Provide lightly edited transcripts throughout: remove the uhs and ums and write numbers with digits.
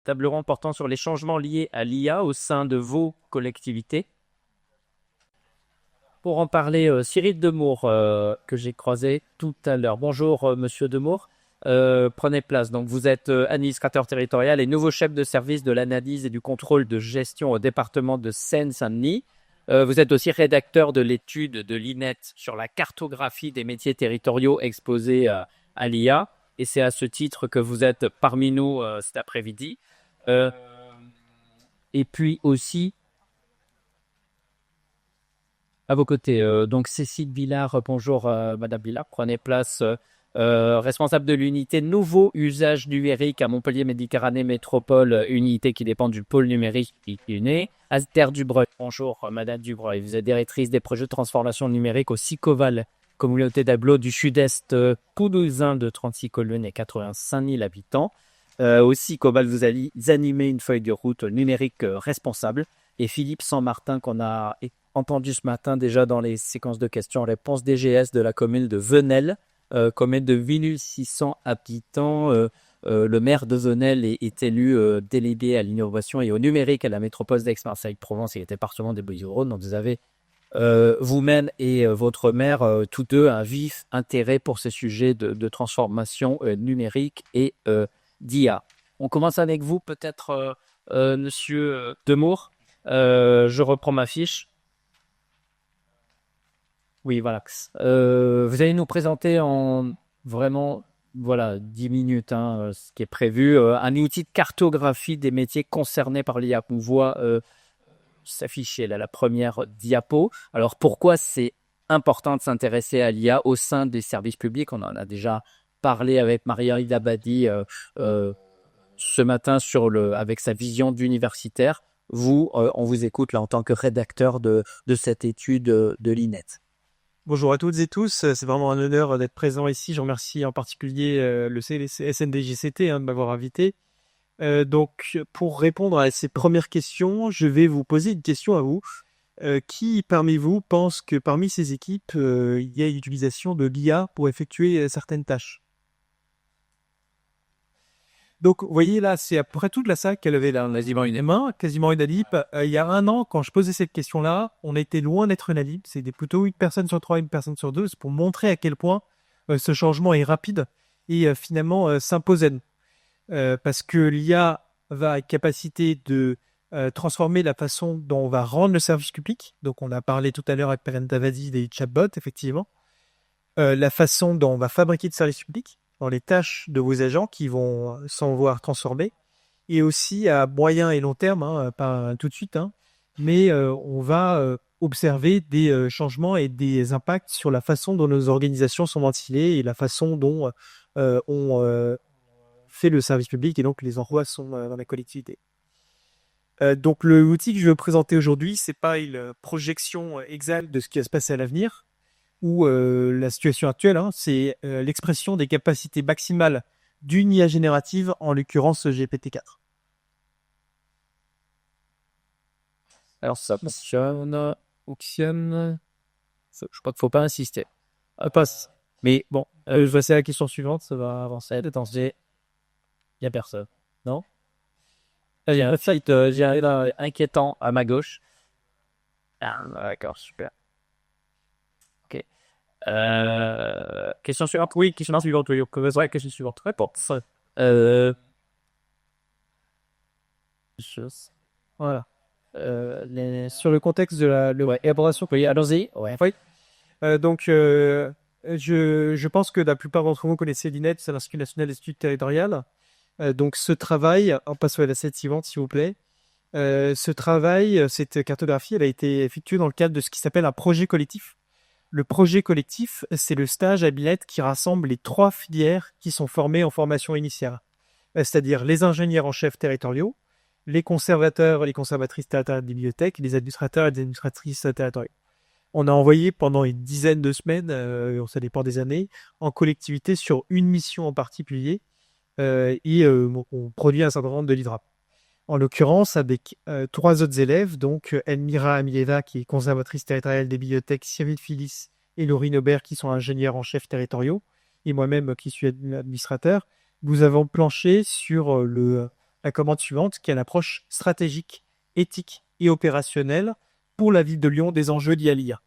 table ronde portant sur les changements liés à l'IA au sein de vos collectivités. Pour en parler, Cyril Demour, que j'ai croisé tout à l'heure. Bonjour, Monsieur Demour. Prenez place. Donc, vous êtes administrateur territorial et nouveau chef de service de l'analyse et du contrôle de gestion au département de Seine-Saint-Denis. Vous êtes aussi rédacteur de l'étude de l'INET sur la cartographie des métiers territoriaux exposés à l'IA. Et c'est à ce titre que vous êtes parmi nous cet après-midi. Et puis aussi, à vos côtés, donc Cécile Villard, bonjour Madame Villard, prenez place, responsable de l'unité Nouveau Usage Numérique à Montpellier Méditerranée Métropole, unité qui dépend du pôle numérique qui est née. Esther Dubreuil, bonjour Madame Dubreuil, vous êtes directrice des projets de transformation numérique au Sicoval, communauté d'agglo du sud-est toulousain de 36 communes et 85 000 habitants. Au Sicoval, vous allez animer une feuille de route numérique responsable. Et Philippe Saint-Martin, qu'on a entendu ce matin déjà dans les séquences de questions-réponses DGS de la commune de Venelle, commune de 8600 habitants. Le maire de Venelle est élu délégué à l'innovation et au numérique à la métropole d'Aix-Marseille-Provence et le département des Bouches-du-Rhône. Donc vous avez vous-même et votre maire, tous deux, un vif intérêt pour ces sujets de transformation numérique et d'IA. On commence avec vous, peut-être, Monsieur Demour. Je reprends ma fiche. Oui, voilà. Vous allez nous présenter en vraiment 10 minutes, ce qui est prévu, un outil de cartographie des métiers concernés par l'IA qu'on voit s'afficher là, la première diapo. Alors pourquoi c'est important de s'intéresser à l'IA au sein des services publics? On en a déjà parlé avec Maria Dabadi ce matin avec sa vision d'universitaire. Vous, on vous écoute là en tant que rédacteur de cette étude de l'INET. Bonjour à toutes et tous, c'est vraiment un honneur d'être présent ici. Je remercie en particulier le SNDGCT de m'avoir invité. Donc, pour répondre à ces premières questions, je vais vous poser une question à vous. Qui parmi vous pense que parmi ces équipes, il y a l'utilisation de l'IA pour effectuer certaines tâches? Donc, vous voyez là, c'est à peu près toute la salle qu'elle avait là, quasiment une main, quasiment unanime. Il y a un an, quand je posais cette question-là, on était loin d'être unanime. C'était plutôt une personne sur trois, une personne sur deux. C'est pour montrer à quel point ce changement est rapide et finalement s'impose à nous. Parce que l'IA va être capacité de transformer la façon dont on va rendre le service public. Donc, on a parlé tout à l'heure avec Perrine Davadi des chatbots, effectivement. La façon dont on va fabriquer le service public, dans les tâches de vos agents qui vont s'en voir transformer, et aussi à moyen et long terme, pas tout de suite, mais on va observer des changements et des impacts sur la façon dont nos organisations sont ventilées et la façon dont on fait le service public et donc les emplois sont dans la collectivité. Donc l'outil que je vais vous présenter aujourd'hui, c'est pas une projection exacte de ce qui va se passer à l'avenir, ou la situation actuelle, c'est l'expression des capacités maximales d'une IA générative, en l'occurrence GPT-4. Alors ça fonctionne, je crois qu'il ne faut pas insister. Passe. Mais bon, je vais passer à la question suivante, ça va avancer. Attendez, il n'y a personne, non? Il y a un fight, j'ai un inquiétant à ma gauche. Ah, d'accord, super. Question suivante. Oui, question suivante. Oui, question suivante. Réponse. Voilà. Sur le contexte de l'élaboration. Oui, allons-y. Ouais. Oui. Donc, je pense que la plupart d'entre vous connaissez l'INET, c'est l'Institut national d'études territoriales. Donc, ce travail, en passant à la slide suivante, s'il vous plaît. Ce travail, cette cartographie, elle a été effectuée dans le cadre de ce qui s'appelle un projet collectif. Le projet collectif, c'est le stage à Binet qui rassemble les trois filières qui sont formées en formation initiale, c'est-à-dire les ingénieurs en chef territoriaux, les conservateurs et les conservatrices territoriales des bibliothèques, et les administrateurs et les administratrices territoriales. On a envoyé pendant une dizaine de semaines, ça dépend des années, en collectivité sur une mission en particulier, et on produit un certain nombre de livrables. En l'occurrence, avec trois autres élèves, donc Elmira Amileva, qui est conservatrice territoriale des bibliothèques, Cyril Philis et Laurine Aubert, qui sont ingénieurs en chef territoriaux, et moi-même qui suis administrateur, nous avons planché sur la commande suivante, qui est l'approche stratégique, éthique et opérationnelle pour la ville de Lyon des enjeux liés à l'IA.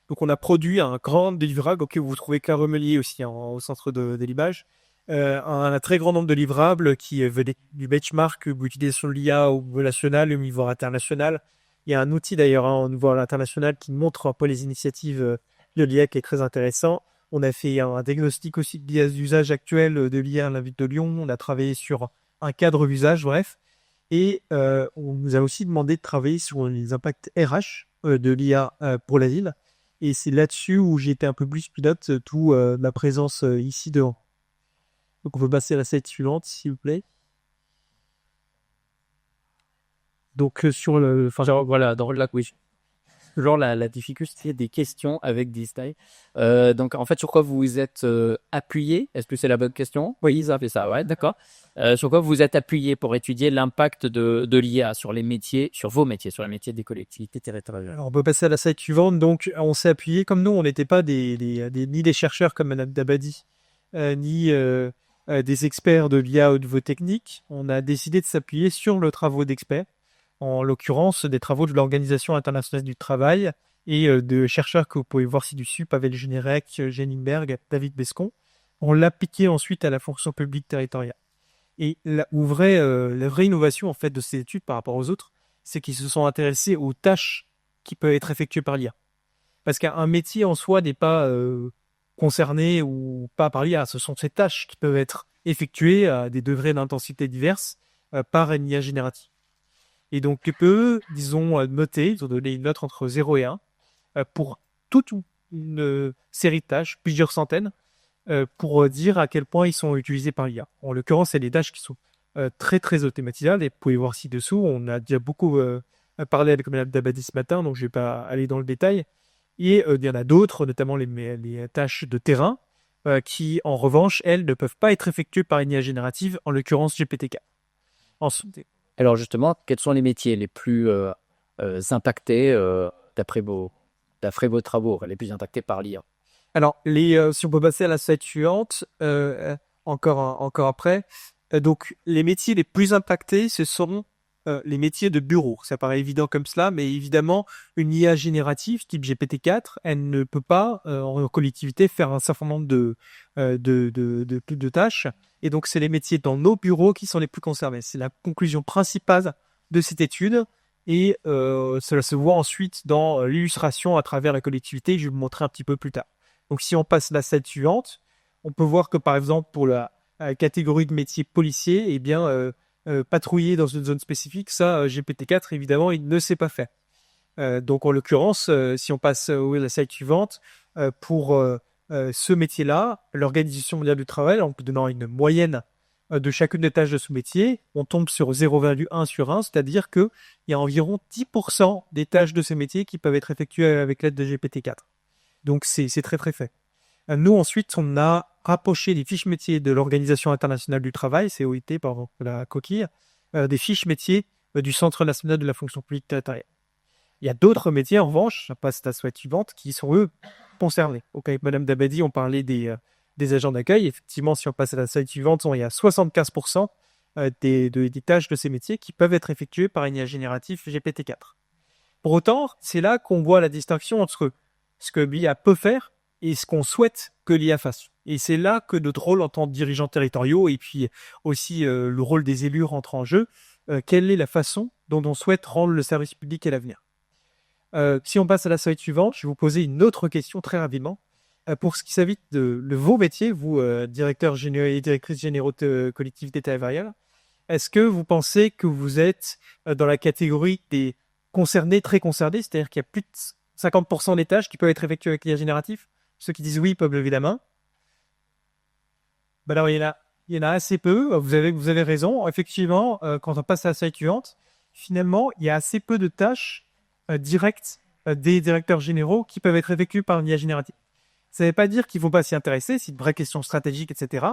Donc, on a produit un grand livrable, que vous trouvez qu'à Remelier aussi, au centre de l'image. Un très grand nombre de livrables qui venaient du benchmark, l'utilisation de l'IA au niveau national, au niveau international. Il y a un outil d'ailleurs au niveau international qui montre un peu les initiatives de l'IA qui est très intéressant. On a fait un diagnostic aussi des usages actuels de l'IA à la ville de Lyon. On a travaillé sur un cadre d'usage, bref. Et on nous a aussi demandé de travailler sur les impacts RH de l'IA pour la ville. Et c'est là-dessus où j'ai été un peu plus pilote, tout ma présence ici devant. Donc on peut passer à la slide suivante, s'il vous plaît. Donc sur le... Enfin, Genre, voilà, dans la oui. Genre la difficulté des questions avec des styles. Donc en fait, sur quoi vous vous êtes appuyé? Est-ce que c'est la bonne question? Oui, ça fait ça, ouais, d'accord. Sur quoi vous vous êtes appuyé pour étudier l'impact de l'IA sur les métiers, sur vos métiers, sur les métiers des collectivités territoriales? Alors, on peut passer à la slide suivante. Donc on s'est appuyé, comme nous, on n'était pas ni des chercheurs comme Madame Dabadi, ni des experts de l'IA au niveau technique. On a décidé de s'appuyer sur le travaux d'experts, en l'occurrence des travaux de l'Organisation internationale du travail et de chercheurs que vous pouvez voir ci-dessus, Pavel Générec, Jeningberg, David Bescon. On l'a appliqué ensuite à la fonction publique territoriale. Et la vraie innovation en fait de ces études par rapport aux autres, c'est qu'ils se sont intéressés aux tâches qui peuvent être effectuées par l'IA. Parce qu'un métier en soi n'est pas concerné ou pas par l'IA. Ce sont ces tâches qui peuvent être effectuées à des degrés d'intensité diverses par une IA générative. Et donc, tu peux, disons, noter, ils ont donné une note entre 0 et 1 pour toute une série de tâches, plusieurs centaines, pour dire à quel point ils sont utilisés par l'IA. En l'occurrence, c'est des tâches qui sont très, très automatisables. Et vous pouvez voir ci-dessous, on a déjà beaucoup parlé avec Mme Dabadi ce matin, donc je ne vais pas aller dans le détail. Et il y en a d'autres, notamment les tâches de terrain, qui, en revanche, elles, ne peuvent pas être effectuées par une IA générative, en l'occurrence GPT-4. Ensuite, Alors justement, quels sont les métiers les plus impactés d'après vos travaux, les plus impactés par l'IA? alors, si on peut passer à la slide suivante, encore après. Donc, les métiers les plus impactés, ce sont les métiers de bureau. Ça paraît évident comme cela, mais évidemment, une IA générative type GPT-4, elle ne peut pas, en collectivité, faire un certain nombre de tâches. Et donc, c'est les métiers dans nos bureaux qui sont les plus concernés. C'est la conclusion principale de cette étude. Et cela se voit ensuite dans l'illustration à travers la collectivité. Je vais vous montrer un petit peu plus tard. Donc, si on passe à la slide suivante, on peut voir que, par exemple, pour la catégorie de métiers policiers, eh bien, patrouiller dans une zone spécifique, ça, GPT-4, évidemment, il ne sait pas faire. Donc, en l'occurrence, si on passe à la slide suivante, pour ce métier-là, l'Organisation mondiale du travail, en donnant une moyenne de chacune des tâches de ce métier, on tombe sur 0,1 sur 1, c'est-à-dire qu'il y a environ 10% des tâches de ce métier qui peuvent être effectuées avec l'aide de GPT-4. Donc, c'est très, très fait. Nous, ensuite, on a rapproché des fiches métiers de l'Organisation internationale du travail, COIT, par la coquille, des fiches métiers du Centre national de la fonction publique territoriale. Il y a d'autres métiers, en revanche, je passe à la slide suivante, qui sont, eux, concernés. Donc, avec Mme Dabadi, on parlait des agents d'accueil. Effectivement, si on passe à la slide suivante, il y a 75% des tâches de ces métiers qui peuvent être effectuées par une IA générative GPT-4. Pour autant, c'est là qu'on voit la distinction entre ce que l'IA peut faire et ce qu'on souhaite que l'IA fasse. Et c'est là que notre rôle en tant que dirigeants territoriaux et puis aussi le rôle des élus rentre en jeu. Quelle est la façon dont on souhaite rendre le service public à l'avenir? Si on passe à la slide suivante, je vais vous poser une autre question très rapidement. Pour ce qui s'agit de vos métiers, vous, directeur et directrice généraux de collectivités territoriales, est-ce que vous pensez que vous êtes dans la catégorie des concernés, très concernés, c'est-à-dire qu'il y a plus de 50% des tâches qui peuvent être effectuées avec l'IA génératif? Ceux qui disent oui peuvent lever la main. Ben alors, il y en a assez peu. Vous avez raison. Effectivement, quand on passe à la slide suivante, finalement, il y a assez peu de tâches directes des directeurs généraux qui peuvent être effectuées par une IA générative. Ça ne veut pas dire qu'il ne faut pas s'y intéresser, c'est une vraie question stratégique, etc.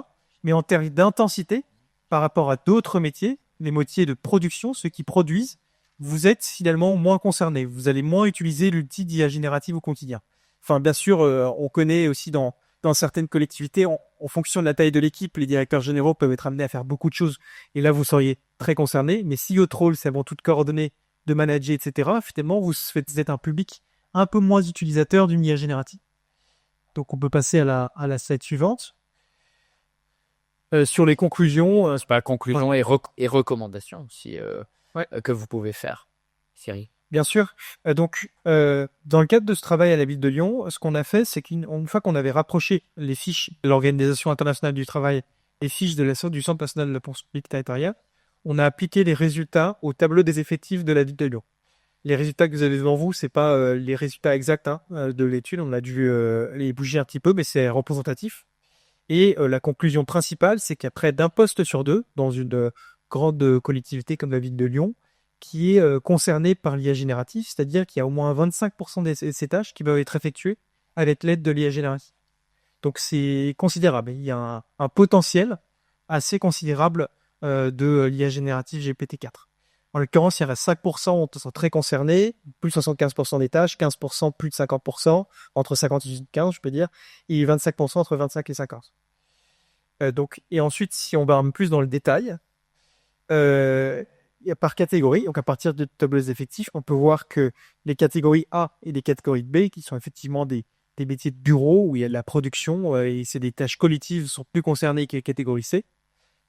Mais en termes d'intensité, par rapport à d'autres métiers, les métiers de production, ceux qui produisent, vous êtes finalement moins concernés. Vous allez moins utiliser l'outil d'IA générative au quotidien. Enfin, bien sûr, on connaît aussi dans certaines collectivités, en fonction de la taille de l'équipe, les directeurs généraux peuvent être amenés à faire beaucoup de choses. Et là, vous seriez très concerné. Mais si votre rôle, c'est avant tout de coordonner, de manager, etc., finalement, vous êtes un public un peu moins utilisateur d'une IA générative. Donc, on peut passer à la slide suivante. Sur les conclusions. C'est pas conclusion et recommandations aussi que vous pouvez faire, Cyril. Bien sûr. Dans le cadre de ce travail à la ville de Lyon, ce qu'on a fait, c'est qu'une fois qu'on avait rapproché les fiches de l'Organisation internationale du travail, les fiches du Centre national de la fonction publique territoriale, on a appliqué les résultats au tableau des effectifs de la ville de Lyon. Les résultats que vous avez devant vous, c'est pas les résultats exacts de l'étude. On a dû les bouger un petit peu, mais c'est représentatif. Et la conclusion principale, c'est qu'il y a près d'un poste sur deux dans une grande collectivité comme la ville de Lyon qui est concernée par l'IA générative, c'est-à-dire qu'il y a au moins 25% de ces tâches qui peuvent être effectuées avec l'aide de l'IA générative. Donc c'est considérable. Il y a un potentiel assez considérable de l'IA générative GPT-4. En l'occurrence, il y en a 5% sont très concernés, plus de 75% des tâches, 15% plus de 50%, entre 50 et 15, je peux dire, et 25% entre 25 et 50. Et ensuite, si on va un peu plus dans le détail, par catégorie, donc à partir de tableaux effectifs, on peut voir que les catégories A et les catégories B, qui sont effectivement des métiers de bureau où il y a de la production et c'est des tâches collectives, sont plus concernées que les catégories C.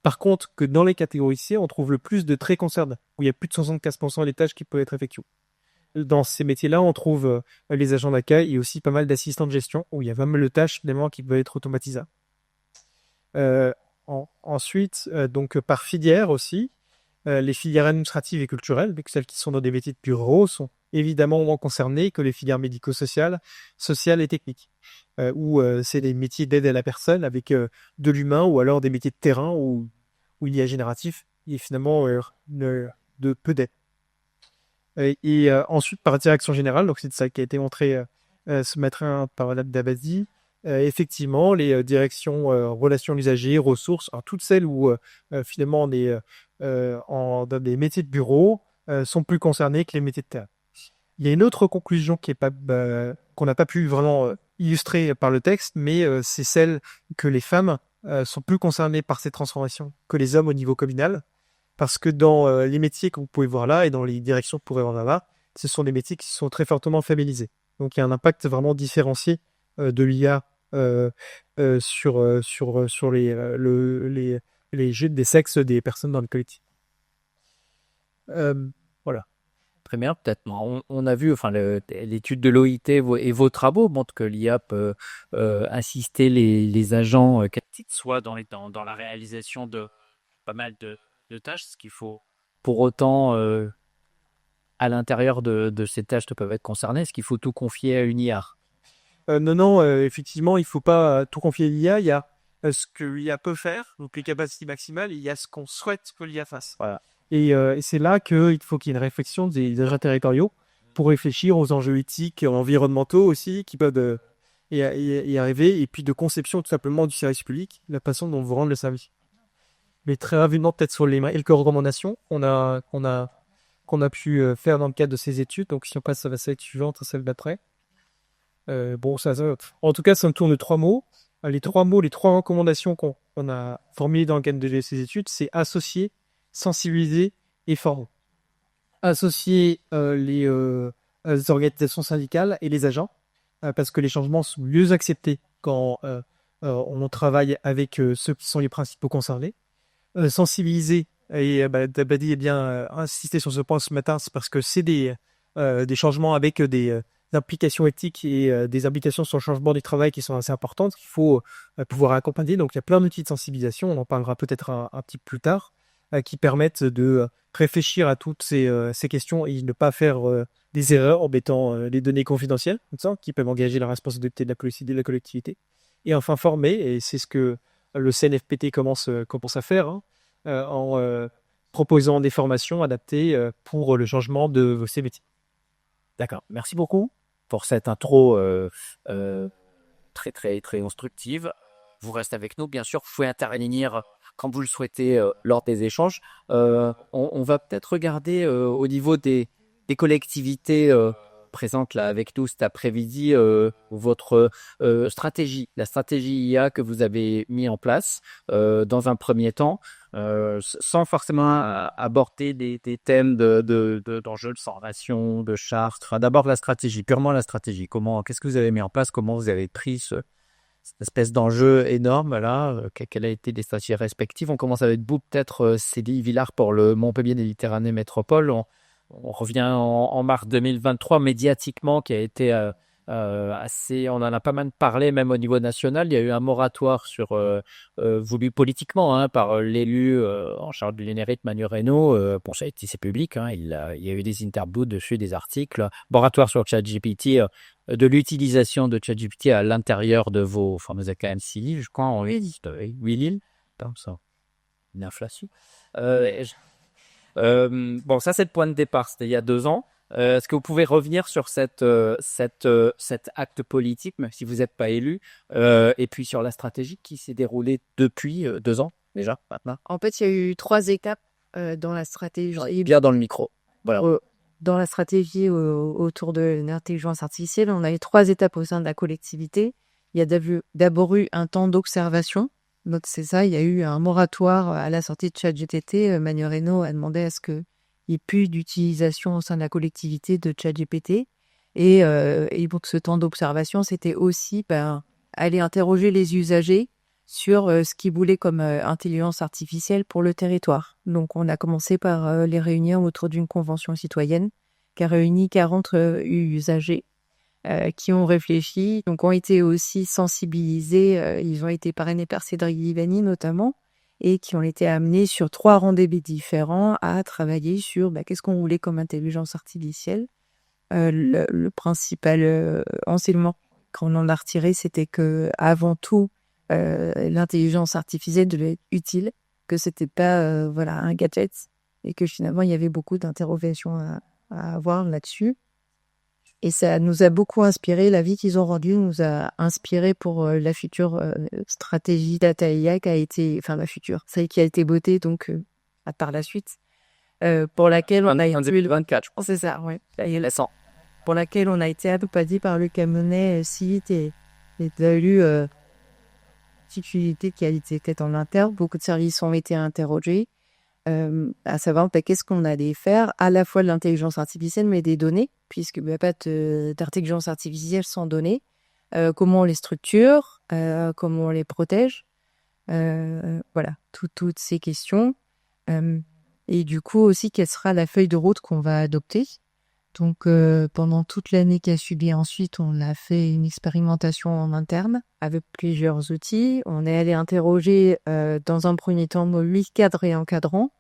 Par contre, que dans les catégories C, on trouve le plus de très concernés, où il y a plus de 75% des tâches qui peuvent être effectuées. Dans ces métiers-là, on trouve les agents d'accueil et aussi pas mal d'assistants de gestion, où il y a pas mal de tâches finalement qui peuvent être automatisées. Ensuite, par filière aussi, les filières administratives et culturelles, celles qui sont dans des métiers de bureau, sont évidemment moins concernées que les filières médico-sociales, sociales et techniques, où c'est des métiers d'aide à la personne avec de l'humain, ou alors des métiers de terrain où il y a génératif et finalement de peu d'aide. Ensuite, par direction générale, donc c'est ça qui a été montré ce matin par Madame Dabadi, effectivement, les directions relations usagers, ressources, toutes celles où finalement on est dans des métiers de bureau sont plus concernées que les métiers de terrain. Il y a une autre conclusion qui est pas qu'on n'a pas pu vraiment illustrer par le texte, mais c'est celle que les femmes sont plus concernées par ces transformations que les hommes au niveau communal, parce que dans les métiers que vous pouvez voir là et dans les directions que vous pourrez voir là, ce sont des métiers qui sont très fortement féminisés. Donc il y a un impact vraiment différencié de l'IA sur les jeux des sexes des personnes dans le collectif. Voilà. Très bien, peut-être. On a vu, enfin, l'étude de l'OIT et vos travaux montrent que l'IA peut assister les agents, quels titres, soit dans la réalisation de pas mal de tâches, ce qu'il faut. Pour autant, à l'intérieur de ces tâches qui peuvent être concernées, est-ce qu'il faut tout confier à une IA? Non, effectivement, il ne faut pas tout confier à l'IA. Il y a ce que l'IA peut faire, donc les capacités maximales, et il y a ce qu'on souhaite que l'IA fasse. Voilà. Et c'est là qu'il faut qu'il y ait une réflexion des agents territoriaux pour réfléchir aux enjeux éthiques et environnementaux aussi qui peuvent y arriver, et puis de conception tout simplement du service public, la façon dont vous rendez le service. Mais très rapidement, peut-être sur les quelques recommandations qu'on a pu faire dans le cadre de ces études. Donc si on passe à la slide suivante, à celle d'après. En tout cas, ça me tourne de 3 mots. Les 3 mots, les 3 recommandations qu'on a formulées dans le cadre de ces études, c'est associer, sensibiliser et former. Associer les organisations syndicales et les agents, parce que les changements sont mieux acceptés quand on travaille avec ceux qui sont les principaux concernés. Sensibiliser, et Dabadi a bien insisté sur ce point ce matin, c'est parce que c'est des changements avec des implications éthiques et des implications sur le changement du travail qui sont assez importantes, qu'il faut pouvoir accompagner. Donc il y a plein d'outils de sensibilisation, on en parlera peut-être un petit peu plus tard, qui permettent de réfléchir à toutes ces questions et ne pas faire des erreurs en mettant les données confidentielles, comme ça, qui peuvent engager la responsabilité de la collectivité. Et enfin former, et c'est ce que le CNFPT commence à faire, en proposant des formations adaptées pour le changement de ces métiers. D'accord. Merci beaucoup pour cette intro très, très, très instructive. Vous restez avec nous, bien sûr. Vous pouvez intervenir quand vous le souhaitez lors des échanges. On va peut-être regarder au niveau des collectivités présente là avec nous cet après-midi votre stratégie, la stratégie IA que vous avez mis en place dans un premier temps, sans forcément aborder des thèmes d'enjeux de formation, de charte. Enfin, d'abord la stratégie, purement la stratégie. Qu'est-ce que vous avez mis en place? Comment vous avez pris cette espèce d'enjeu énorme là? Quelle a été les stratégies respectives? On commence avec vous, peut-être Céline Villard pour le Montpellier Méditerranée Métropole. On revient en mars 2023 médiatiquement qui a été assez, on en a pas mal parlé même au niveau national. Il y a eu un moratoire voulu politiquement par l'élu en charge de l'énergie, Manu Reynaud. Bon, ça a été, c'est public, il y a eu des interviews dessus, des articles. Moratoire sur ChatGPT, de l'utilisation de ChatGPT à l'intérieur de vos fameux AKM 6 lignes, je crois, en 8 lignes. Ça, une inflation. Bon, ça, c'est le point de départ. C'était il y a 2 ans. Est-ce que vous pouvez revenir sur cet acte politique, même si vous n'êtes pas élu, et puis sur la stratégie qui s'est déroulée depuis 2 ans déjà, maintenant? En fait, il y a eu 3 étapes dans la stratégie. Bien dans le micro. Voilà. Dans la stratégie autour de l'intelligence artificielle, on a eu 3 étapes au sein de la collectivité. Il y a d'abord eu un temps d'observation. Donc, c'est ça, il y a eu un moratoire à la sortie de ChatGPT. Manu Reynaud a demandé à ce qu'il n'y ait plus d'utilisation au sein de la collectivité de ChatGPT. Et donc, ce temps d'observation, c'était aussi aller interroger les usagers sur ce qu'ils voulaient comme intelligence artificielle pour le territoire. Donc, on a commencé par les réunir autour d'une convention citoyenne qui a réuni 40 usagers qui ont réfléchi, donc ont été aussi sensibilisés. Ils ont été parrainés par Cédric Vivani notamment, et qui ont été amenés sur 3 rendez-vous différents à travailler sur qu'est-ce qu'on voulait comme intelligence artificielle. Le principal enseignement qu'on en a retiré, c'était que avant tout, l'intelligence artificielle devait être utile, que c'était pas un gadget, et que finalement il y avait beaucoup d'interrogations à avoir là-dessus. Et ça nous a beaucoup inspiré. L'avis qu'ils ont rendu nous a inspiré pour la future stratégie Data IA qui a été, celle qui a été votée donc par la suite, pour laquelle on a été 2024, je pense. C'est ça, ouais. Pour laquelle on a été accompagné par le Camerounais CIT et il y a eu difficulté qui a été faite en interne. Beaucoup de services ont été interrogés, à savoir qu'est-ce qu'on allait faire, à la fois de l'intelligence artificielle, mais des données, puisqu'il n'y a pas d'intelligence artificielle sans données. Comment on les structure, comment on les protège. Voilà, toutes ces questions. Et du coup aussi, quelle sera la feuille de route qu'on va adopter. Donc, pendant toute l'année qui a suivi ensuite, on a fait une expérimentation en interne avec plusieurs outils. On est allé interroger dans un premier temps nos 8 cadres et encadrants,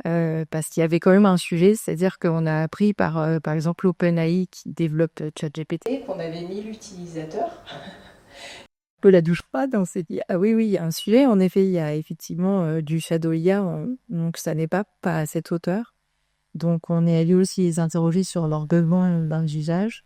parce qu'il y avait quand même un sujet, c'est-à-dire qu'on a appris par exemple OpenAI qui développe ChatGPT, qu'on avait mis l'utilisateur. Un peu la douche froide, on s'est dit, ah oui, il y a un sujet. En effet, il y a effectivement du Shadow IA, donc ça n'est pas à cette hauteur. Donc, on est allé aussi les interroger sur leurs besoins d'usage.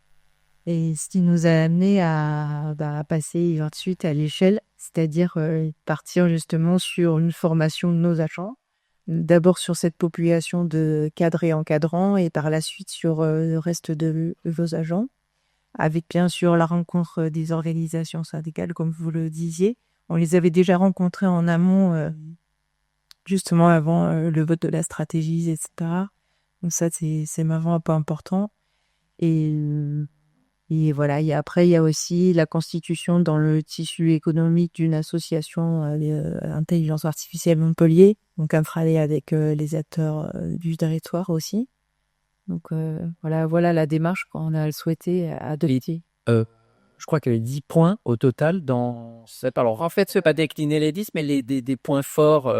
Et ce qui nous a amené à passer ensuite à l'échelle, c'est-à-dire partir justement sur une formation de nos agents. D'abord sur cette population de cadres et encadrants et par la suite sur le reste de vos agents. Avec bien sûr la rencontre des organisations syndicales, comme vous le disiez. On les avait déjà rencontrés en amont, justement avant le vote de la stratégie, etc. Donc ça, c'est vraiment un peu important. Et voilà. Et après, il y a aussi la constitution dans le tissu économique d'une association Intelligence Artificielle Montpellier. Donc, un travail avec les acteurs du territoire aussi. Donc, voilà la démarche qu'on a souhaité adopter. Je crois qu'il y avait 10 points au total dans cette... Alors, en fait, ce n'est pas décliner les 10, mais des points forts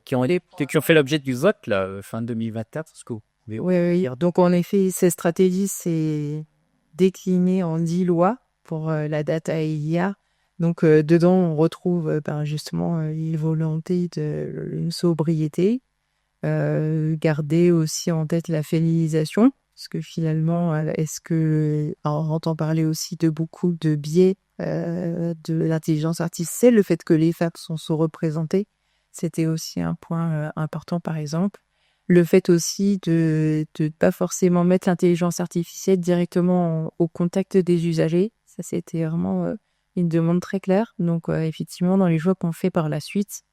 qui ont fait l'objet du vote, là, fin 2024. Oui. Donc, en effet, cette stratégie, c'est décliné en 10 lois pour la data et l'IA. Donc, dedans, on retrouve justement les volontés de sobriété, garder aussi en tête la féminisation, parce que finalement, on entend parler aussi de beaucoup de biais de l'intelligence artificielle, le fait que les femmes sont sous-représentées, c'était aussi un point important, par exemple. Le fait aussi de pas forcément mettre l'intelligence artificielle directement au contact des usagers, ça c'était vraiment une demande très claire. Donc effectivement, dans les choix qu'on fait par la suite,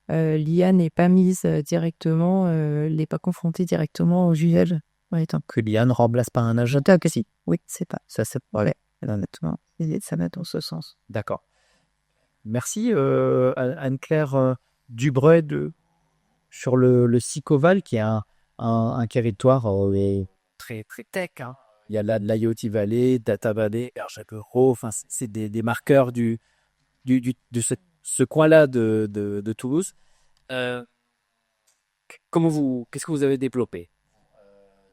l'IA n'est pas mise directement, n'est pas confrontée directement aux usages. Ouais, tant Que l'IA ne remplace pas un agent. que si. Oui, c'est pas. Ça, c'est Ouais, honnêtement, ça va dans ce sens. d'accord. Merci Anne-Claire Dubreuil sur le Sicoval, qui est un territoire très, très tech. Hein. Il y a là de l'IoT Valley, Data Valley, RGPRO, enfin, c'est des marqueurs de ce coin-là de Toulouse. Euh, qu'est-ce que vous avez développé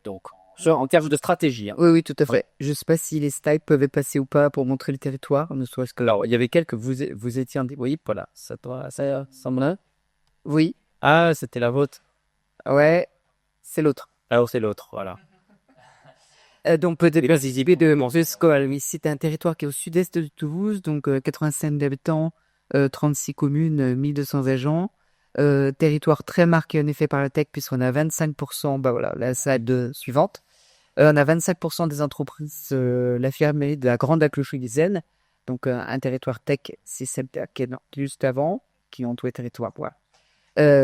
donc, en termes de stratégie. Hein. Oui, oui, tout à fait. Je sais pas si les slides peuvent passer ou pas pour montrer le territoire, ne serait-ce que. Alors, il y avait quelques, vous étiez oui, voilà, ça semble. Oui, Ah, c'était la vôtre. ouais, c'est l'autre. Alors, c'est l'autre, voilà. Donc, peut-être pas si de Montescol, mais c'est un territoire qui est au sud-est de Toulouse, donc 85 habitants, 36 communes, 1200 agents. Territoire très marqué en effet par la tech, puisqu'on a 25%, bah voilà, la slide suivante. On a 25% des entreprises, la firme de la grande Accloche-Lizaine. Donc, un territoire tech, c'est celle qui est juste avant, qui ont tous les territoires, voilà.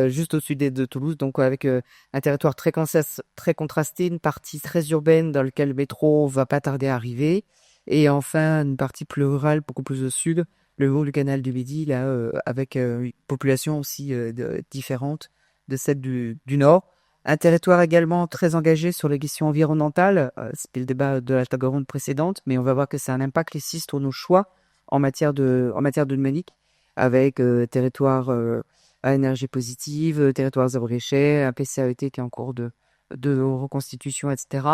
Juste au sud de Toulouse, donc avec un territoire très contrasté, une partie très urbaine dans laquelle le métro va pas tarder à arriver, et enfin une partie plus rurale, beaucoup plus au sud, le long du canal du Midi, là, avec une population aussi différente de celle du nord. Un territoire également très engagé sur les questions environnementales, c'était le débat de la table ronde précédente, mais on va voir que ça a un impact ici sur nos choix en matière de numérique, avec territoire à énergie positive, territoire zéro déchet, un PCAET qui est en cours de reconstitution, etc.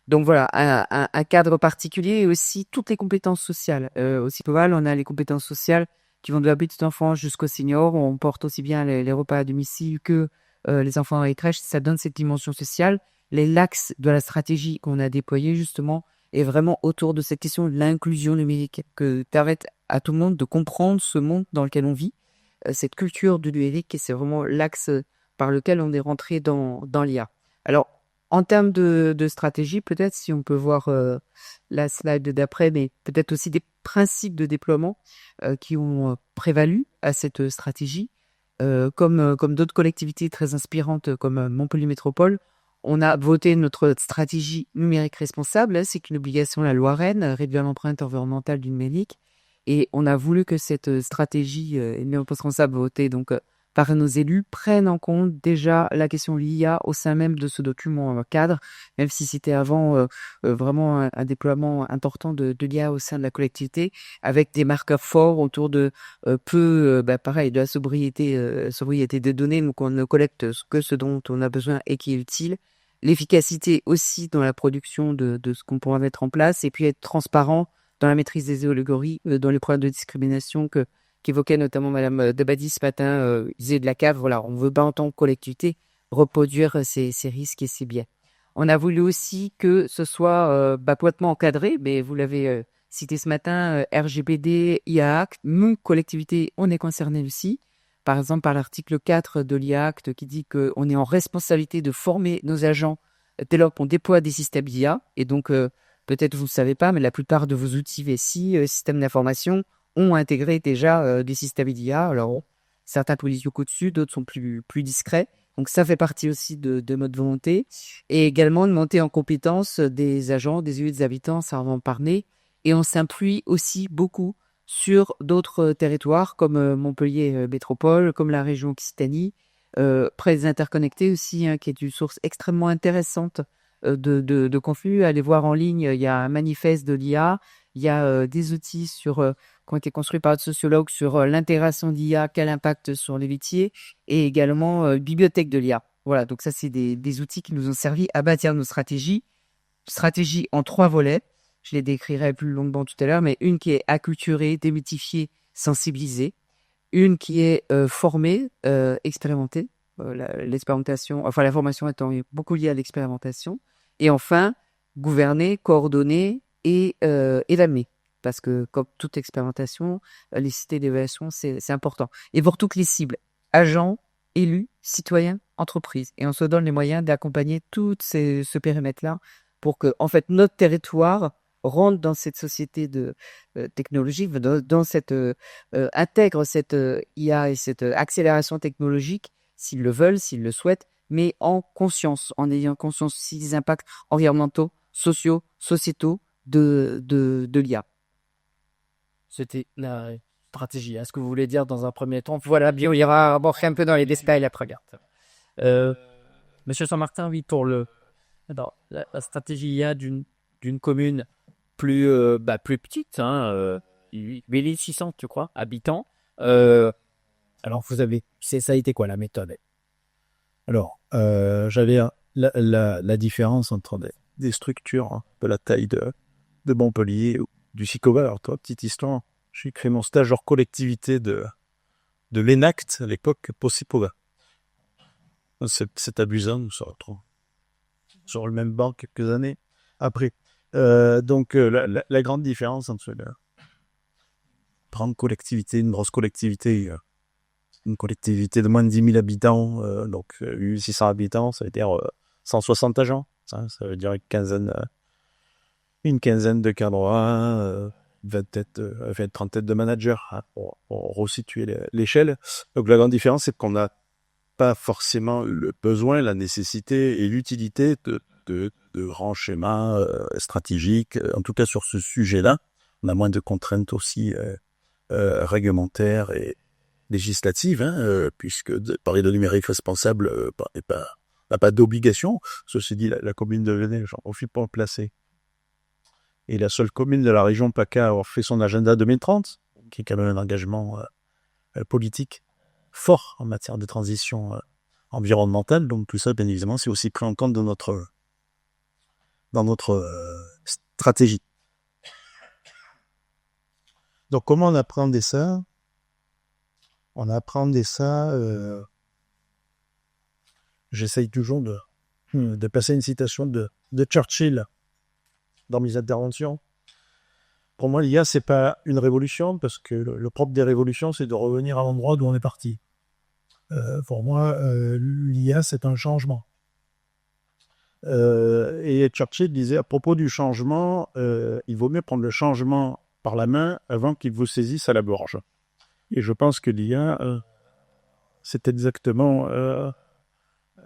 Donc voilà, un cadre particulier et aussi toutes les compétences sociales. Au Sicoval, on a les compétences sociales qui vont de la petite enfance jusqu'au senior. On porte aussi bien les repas à domicile que les enfants dans les crèches. Ça donne cette dimension sociale. L'axe de la stratégie qu'on a déployée justement est vraiment autour de cette question de l'inclusion numérique, que permettre à tout le monde de comprendre ce monde dans lequel on vit, cette culture du numérique, et c'est vraiment l'axe par lequel on est rentré dans l'IA. Alors, en termes de stratégie, peut-être si on peut voir la slide d'après, mais peut-être aussi des principes de déploiement qui ont prévalu à cette stratégie. Comme d'autres collectivités très inspirantes comme Montpellier Métropole, on a voté notre stratégie numérique responsable. C'est une obligation de la loi Rennes, réduire l'empreinte environnementale du numérique. Et on a voulu que cette stratégie numérique responsable votée donc par nos élus prenne en compte déjà la question de l'IA au sein même de ce document cadre, même si c'était avant vraiment un déploiement important de l'IA au sein de la collectivité, avec des marqueurs forts autour de pareil, de la sobriété des données, donc on ne collecte que ce dont on a besoin et qui est utile. L'efficacité aussi dans la production de ce qu'on pourra mettre en place, et puis être transparent dans la maîtrise des algorithmes, dans les problèmes de discrimination qu'évoquait notamment Madame Debady ce matin, disait de la cave, voilà, on veut pas en tant que collectivité reproduire ces risques et ces biais. On a voulu aussi que ce soit complètement encadré, mais vous l'avez cité ce matin, RGPD, IA Act, nous, collectivité, on est concernés aussi. Par exemple, par l'article 4 de l'IA Act qui dit qu'on est en responsabilité de former nos agents dès lors qu'on déploie des systèmes d'IA, et donc peut-être vous ne le savez pas, mais la plupart de vos outils VSI, systèmes d'information, ont intégré déjà des systèmes d'IA. Alors, certains positionnent au-dessus, d'autres sont plus discrets. Donc, ça fait partie aussi de notre volonté. Et également de monter en compétence des agents, des élus, des habitants, ça va en parler. Et on s'appuie aussi beaucoup sur d'autres territoires comme Montpellier Métropole, comme la région Occitanie, près interconnectés aussi, hein, qui est une source extrêmement intéressante de contenu. Allez voir en ligne, il y a un manifeste de l'IA, il y a des outils qui ont été construits par des sociologues sur l'intégration d'IA, quel impact sur les métiers, et également bibliothèque de l'IA. Voilà, donc ça c'est des outils qui nous ont servi à bâtir nos stratégies. Stratégie en 3 volets, je les décrirai plus longuement tout à l'heure, mais une qui est acculturée, démythifiée, sensibilisée, une qui est formée, expérimentée, l'expérimentation, enfin la formation étant beaucoup liée à l'expérimentation, et enfin gouverner, coordonner et évaluer, parce que comme toute expérimentation, les cités d'évaluation c'est important. Et pour toutes les cibles, agents, élus, citoyens, entreprise. Et on se donne les moyens d'accompagner ce périmètre-là pour que, en fait, notre territoire rentre dans cette société de technologique, dans cette intègre cette IA et cette accélération technologique, s'ils le veulent, s'ils le souhaitent, mais en conscience, en ayant conscience aussi des impacts environnementaux, sociaux, sociétaux de l'IA. C'était la stratégie. Est-ce que vous voulez dire dans un premier temps? Voilà, bien, il y aura rentrer un peu dans les détails après. Monsieur Saint-Martin, oui, pour la stratégie IA d'une commune plus petite, hein, 8600, tu crois, habitants. Alors, ça a été quoi la méthode? Alors, j'avais la différence entre des structures, hein, de la taille de Montpellier, du Sicoba. Alors, toi, petite histoire, j'ai créé mon stage hors collectivité de l'ENACT à l'époque, pour Sicoba. C'est abusant, nous sommes sur le même banc quelques années après. Donc, la grande différence entre la grande collectivité, une grosse collectivité, une collectivité de moins de 10 000 habitants, donc 600 habitants, ça veut dire 160 agents. Ça veut dire une quinzaine de cadres, 30 têtes de managers, hein, pour resituer l'échelle. Donc la grande différence, c'est qu'on n'a pas forcément le besoin, la nécessité et l'utilité de grands schémas stratégiques. En tout cas, sur ce sujet-là, on a moins de contraintes aussi réglementaires et législatives, hein, puisque parler de numérique responsable n'a pas d'obligation. Ceci dit, la commune de Venay, j'en profite pour le placer, est la seule commune de la région PACA à avoir fait son agenda 2030, qui est quand même un engagement politique fort en matière de transition environnementale. Donc tout ça, bien évidemment, c'est aussi pris en compte dans notre stratégie. Donc comment on appréhendait ça? On appréhendait ça... J'essaye toujours de passer une citation de Churchill dans mes interventions. Pour moi, l'IA, c'est pas une révolution, parce que le propre des révolutions, c'est de revenir à l'endroit d'où on est parti. Pour moi, l'IA, c'est un changement. Et Churchill disait, à propos du changement, il vaut mieux prendre le changement par la main avant qu'il vous saisisse à la gorge. Et je pense que l'IA, c'est exactement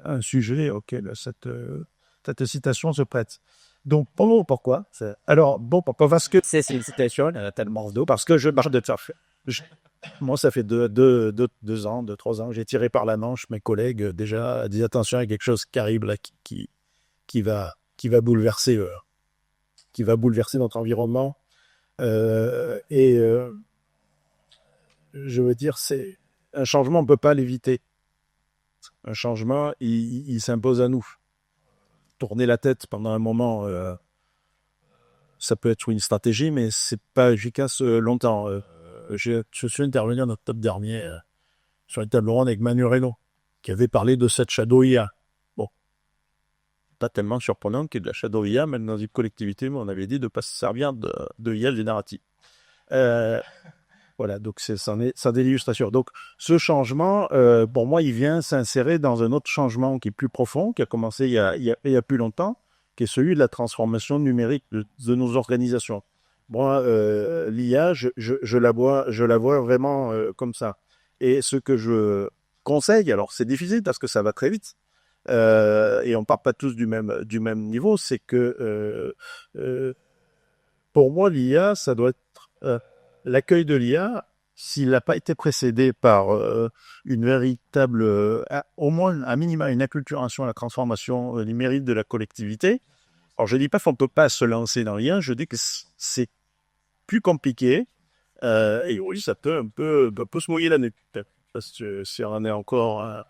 un sujet auquel cette citation se prête. Donc, pourquoi? Alors, pourquoi? Parce que c'est une citation tellement d'eau, parce que je marche de ça. Moi, ça fait 2 ans, 3 ans, j'ai tiré par la manche mes collègues, déjà, dis attention à quelque chose qui arrive là, qui va bouleverser notre environnement. Je veux dire, c'est un changement, on ne peut pas l'éviter. Un changement, il s'impose à nous. Tourner la tête pendant un moment, ça peut être une stratégie, mais c'est pas efficace longtemps. Je suis intervenu en octobre dernier sur une table ronde avec Manu Reynaud, qui avait parlé de cette Shadow IA. Bon, pas tellement surprenant qu'il y ait de la Shadow IA, même dans une collectivité, mais on avait dit de ne pas se servir de IA générative. Voilà, donc c'en est l'illustration. Donc, ce changement, pour moi, il vient s'insérer dans un autre changement qui est plus profond, qui a commencé il y a plus longtemps, qui est celui de la transformation numérique de nos organisations. Moi, l'IA, je la vois vraiment comme ça. Et ce que je conseille, alors c'est difficile parce que ça va très vite, et on part pas tous du même niveau, c'est que pour moi, l'IA, ça doit être... l'accueil de l'IA, s'il n'a pas été précédé par une véritable, au moins à minima, une acculturation à la transformation numérique de la collectivité. Alors je ne dis pas qu'on ne peut pas se lancer dans l'IA, je dis que c'est plus compliqué, et oui, ça peut un peu se mouiller la nuque, parce que si on est encore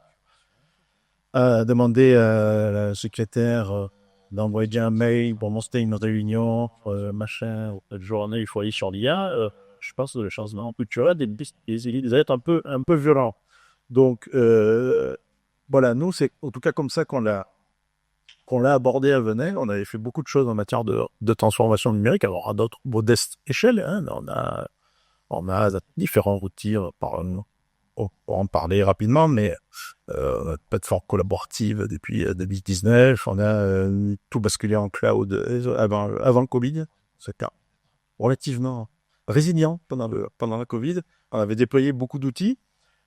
à demander à la secrétaire d'envoyer un mail pour monter une réunion, machin, cette journée, il faut aller sur l'IA, je pense que le changement culturel il être un peu violent. Donc, voilà, nous, c'est en tout cas comme ça qu'on l'a abordé à Venay. On avait fait beaucoup de choses en matière de transformation numérique, alors à d'autres modestes échelles, hein. On a différents outils, on va en parler rapidement, mais on a une plateforme collaborative depuis 2019. On a tout basculé en cloud avant le Covid. C'était relativement résilient pendant la Covid. On avait déployé beaucoup d'outils,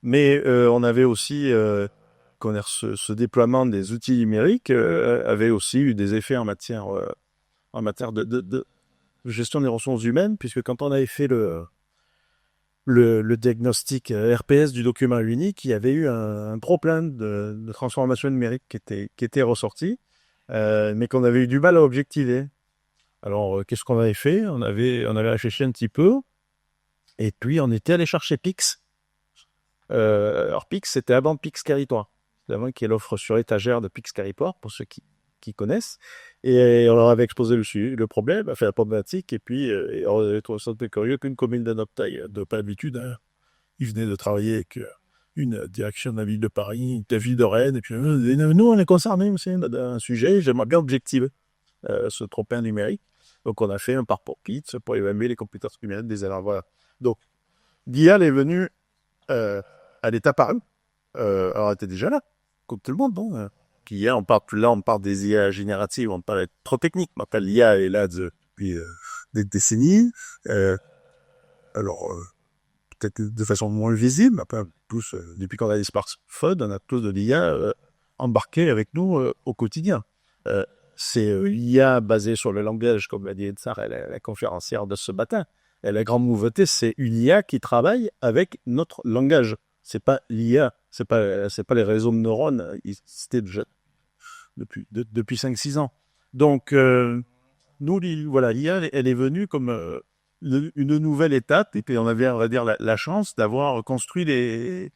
mais on avait aussi ce déploiement des outils numériques avait aussi eu des effets en matière de gestion des ressources humaines, puisque quand on avait fait le diagnostic RPS du document unique, il y avait eu un trop plein de transformation numérique qui était ressorti, mais qu'on avait eu du mal à objectiver. Alors, qu'est-ce qu'on avait fait? On avait réfléchi un petit peu, et puis on était allé chercher Pix. Alors Pix, c'était avant Pix Territoire. C'est avant qu'il y ait l'offre sur étagère de Pix Territoire, pour ceux qui connaissent. Et on leur avait exposé le problème, la problématique, et puis on avait trouvé ça un peu curieux qu'une commune de notre taille, de pas d'habitude, hein, ils venaient de travailler avec une direction de la ville de Paris, de la ville de Rennes, et puis nous, on est concernés aussi d'un sujet, j'aimerais bien objectiver ce trop-plein numérique. Donc, on a fait un parcours PITS pour évaluer les compétences humaines des élèves. Voilà. Donc, l'IA, elle est venue à l'état paru. Alors, elle était déjà là, comme tout le monde. Bon, on parle des IA génératives, on parle trop technique. Maintenant, l'IA est là depuis des décennies. Alors, peut-être de façon moins visible, mais tous, depuis qu'on a des smartphones, on a tous de l'IA embarquée avec nous au quotidien. C'est l'IA basée sur le langage, comme l'a dit Ensar, la conférencière de ce matin. Et la grande nouveauté, c'est une IA qui travaille avec notre langage. C'est pas l'IA, c'est pas les réseaux de neurones, c'était déjà depuis 5-6 ans. Donc, nous, voilà, l'IA, elle est venue comme une nouvelle étape, et puis on avait, on va dire, la chance d'avoir construit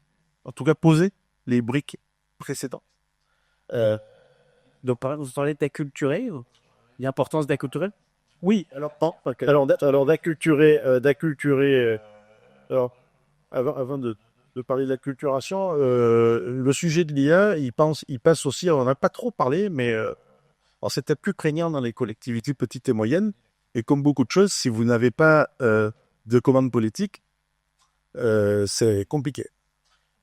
en tout cas posé les briques précédentes. Donc, par exemple, vous parlez d'acculturer, l'importance d'acculturer? Oui, alors d'acculturer, alors, avant de parler de l'acculturation, le sujet de l'IA, il passe aussi, on n'en a pas trop parlé, mais alors c'était plus prégnant dans les collectivités petites et moyennes, et comme beaucoup de choses, si vous n'avez pas de commande politique, c'est compliqué.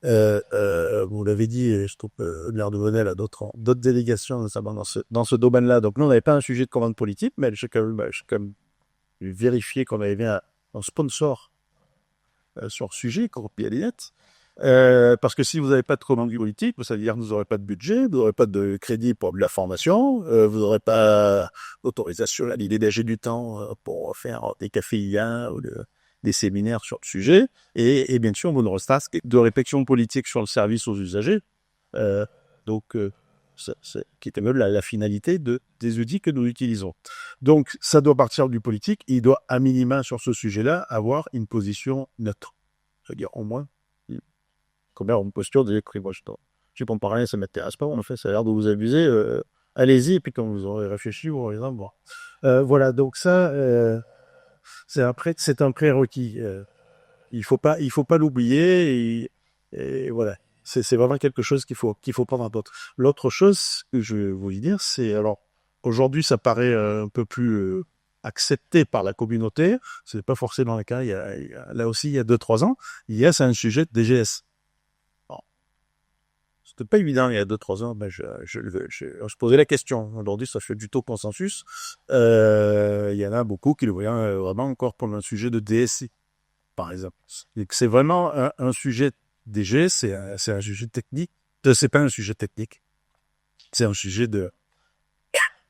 Vous l'avez dit, je trouve l'air de Venelle à d'autres délégations, notamment dans ce domaine-là. Donc, nous, on n'avait pas un sujet de commande politique, mais j'ai quand même vérifié qu'on avait bien un sponsor sur le sujet, Corpi à Linette. Parce que si vous n'avez pas de commande politique, ça veut dire que vous n'aurez pas de budget, vous n'aurez pas de crédit pour de la formation, vous n'aurez pas d'autorisation à dégager du temps pour faire des cafés IA ou des séminaires sur le sujet, et bien sûr, vous n'aurez pas de réflexion politique sur le service aux usagers, qui était même la finalité des outils que nous utilisons. Donc, ça doit partir du politique, il doit, à minima, sur ce sujet-là, avoir une position neutre. C'est-à-dire, au moins, comme une posture de « moi, je ne peux pas parler, ça ne m'intéresse pas, en fait, ça a l'air de vous abuser, allez-y, et puis quand vous aurez réfléchi, vous aurez voir. » Voilà, donc ça... c'est un prérequis. Il faut pas l'oublier, et voilà. C'est vraiment quelque chose qu'il faut prendre en compte. L'autre chose que je vais vous dire, c'est, alors, aujourd'hui, ça paraît un peu plus accepté par la communauté. C'est pas forcément le cas. Là aussi, il y a 2-3 ans, c'est un sujet de DGS. Bon. C'était pas évident il y a 2-3 ans, mais je posais la question. Aujourd'hui, ça fait du taux consensus. Il y en a beaucoup qui le voyaient vraiment encore comme un sujet de DSI, par exemple. Et que c'est vraiment un sujet DG, c'est un sujet technique. C'est pas un sujet technique. C'est un sujet de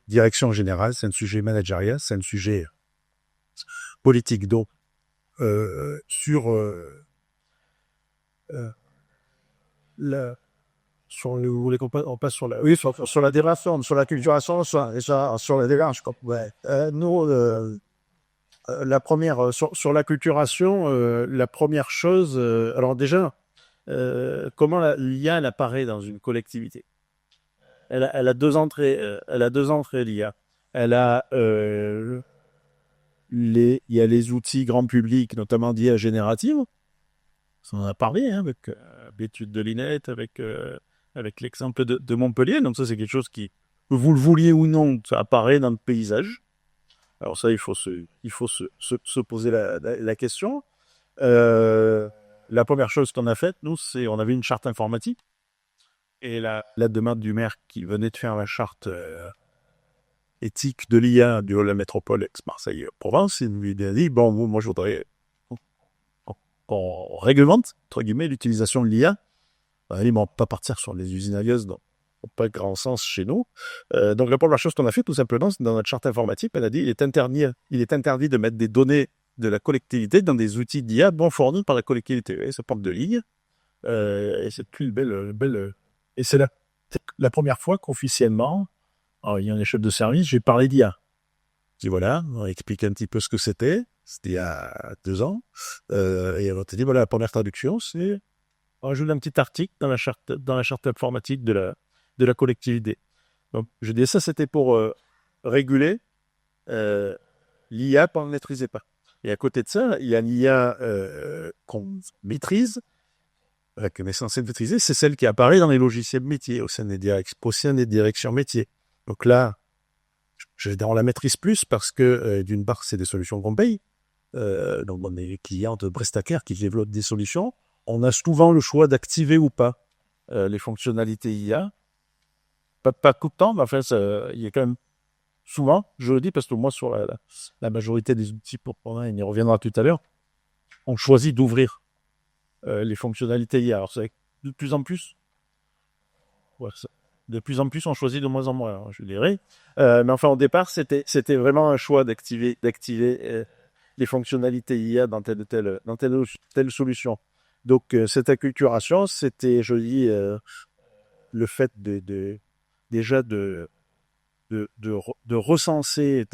direction générale, c'est un sujet managérial, c'est un sujet politique. Donc, vous voulez qu'on passe sur la démarche, sur la culturation, sur la démarche. Ouais. Nous, la première, sur la culturation, la première chose, alors déjà, comment l'IA elle apparaît dans une collectivité. Elle a 2 entrées, l'IA. Elle a il y a les outils grand public, notamment d'IA générative. On en a parlé avec l'étude de Linette, avec l'exemple de Montpellier. Donc ça, c'est quelque chose qui, que vous le vouliez ou non, ça apparaît dans le paysage. Alors ça, il faut se poser la question. la première chose qu'on a faite, nous, c'est on avait une charte informatique. Et la demande du maire qui venait de faire la charte éthique de l'IA de la métropole Aix-Marseille-Provence, il lui a dit, bon, moi, je voudrais qu'on réglemente, entre guillemets, l'utilisation de l'IA. Ils ne vont pas partir sur les usines à gaz, donc pas grand sens chez nous. Donc la première chose qu'on a fait, tout simplement, c'est dans notre charte informatique, elle a dit il est interdit de mettre des données de la collectivité dans des outils d'IA non fournis par la collectivité. Et ça porte de ligne. Et c'est plus belle. Et c'est la première fois qu'officiellement, il y a un chef de service, j'ai parlé d'IA. Je dis voilà, on explique un petit peu ce que c'était. C'était il y a 2 ans. Et on t'a dit voilà, la première traduction, c'est on ajoute un petit article dans la charte informatique de la collectivité. Donc, je dis ça, c'était pour réguler l'IA qu'on ne maîtrisait pas. Et à côté de ça, il y a l'IA qu'on maîtrise, qu'on est censé maîtriser, c'est celle qui apparaît dans les logiciels métiers, au sein des directions métiers. Donc là, on la maîtrise plus parce que, d'une part, c'est des solutions qu'on paye. Donc, on est les clients de prestataires qui développent des solutions. On a souvent le choix d'activer ou pas les fonctionnalités IA. Pas tout le temps, mais enfin, il y a quand même souvent, je le dis parce que moi, sur la majorité des outils, pour moi, il y reviendra tout à l'heure, on choisit d'ouvrir les fonctionnalités IA. Alors, c'est de plus en plus, on choisit de moins en moins, je dirais. Mais enfin, au départ, c'était vraiment un choix d'activer les fonctionnalités IA dans telle ou telle solution. Donc, cette acculturation, c'était, je dis, le fait déjà de recenser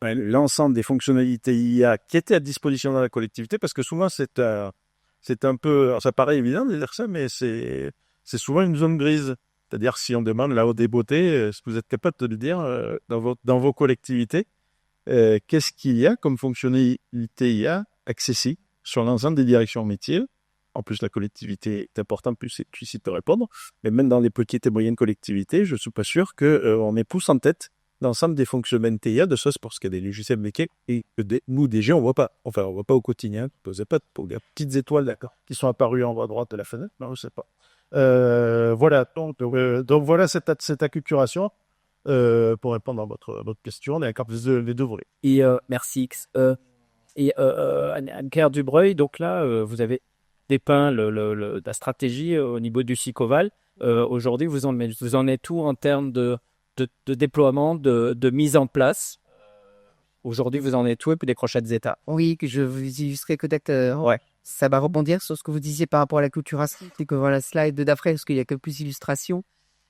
l'ensemble des fonctionnalités IA qui étaient à disposition dans la collectivité, parce que souvent, c'est un peu... Alors, ça paraît évident de dire ça, mais c'est souvent une zone grise. C'est-à-dire, si on demande la haute des beautés, est-ce que vous êtes capable de le dire dans vos collectivités, qu'est-ce qu'il y a comme fonctionnalité IA accessible sur l'ensemble des directions métiers? En plus, la collectivité est importante, plus c'est difficile de répondre. Mais même dans les petites et moyennes collectivités, je ne suis pas sûr qu'on ait pouce en tête l'ensemble des fonctionnalités IA, de ça, c'est parce qu'il y a des logiciels métiers et que nous, DG, on ne voit pas. Enfin, on ne voit pas au quotidien. Vous n'avez pas pour les petites étoiles, d'accord, qui sont apparues en haut à droite de la fenêtre. Non, je ne sais pas. Voilà. Donc voilà cette acculturation. Pour répondre à votre question, on est encore plus les deux volets. Et merci X. Anne-Claire Dubreuil, donc là, vous avez dépeint la stratégie au niveau du SICOVAL. Aujourd'hui, vous en êtes où en termes de déploiement, de mise en place? Aujourd'hui, vous en êtes où et puis des prochaines étapes? Oui, que je vous illustrerai peut-être. Ouais. Ça va rebondir sur ce que vous disiez par rapport à la culturation. C'est que voilà, slide d'après, parce qu'il y a quelques illustrations.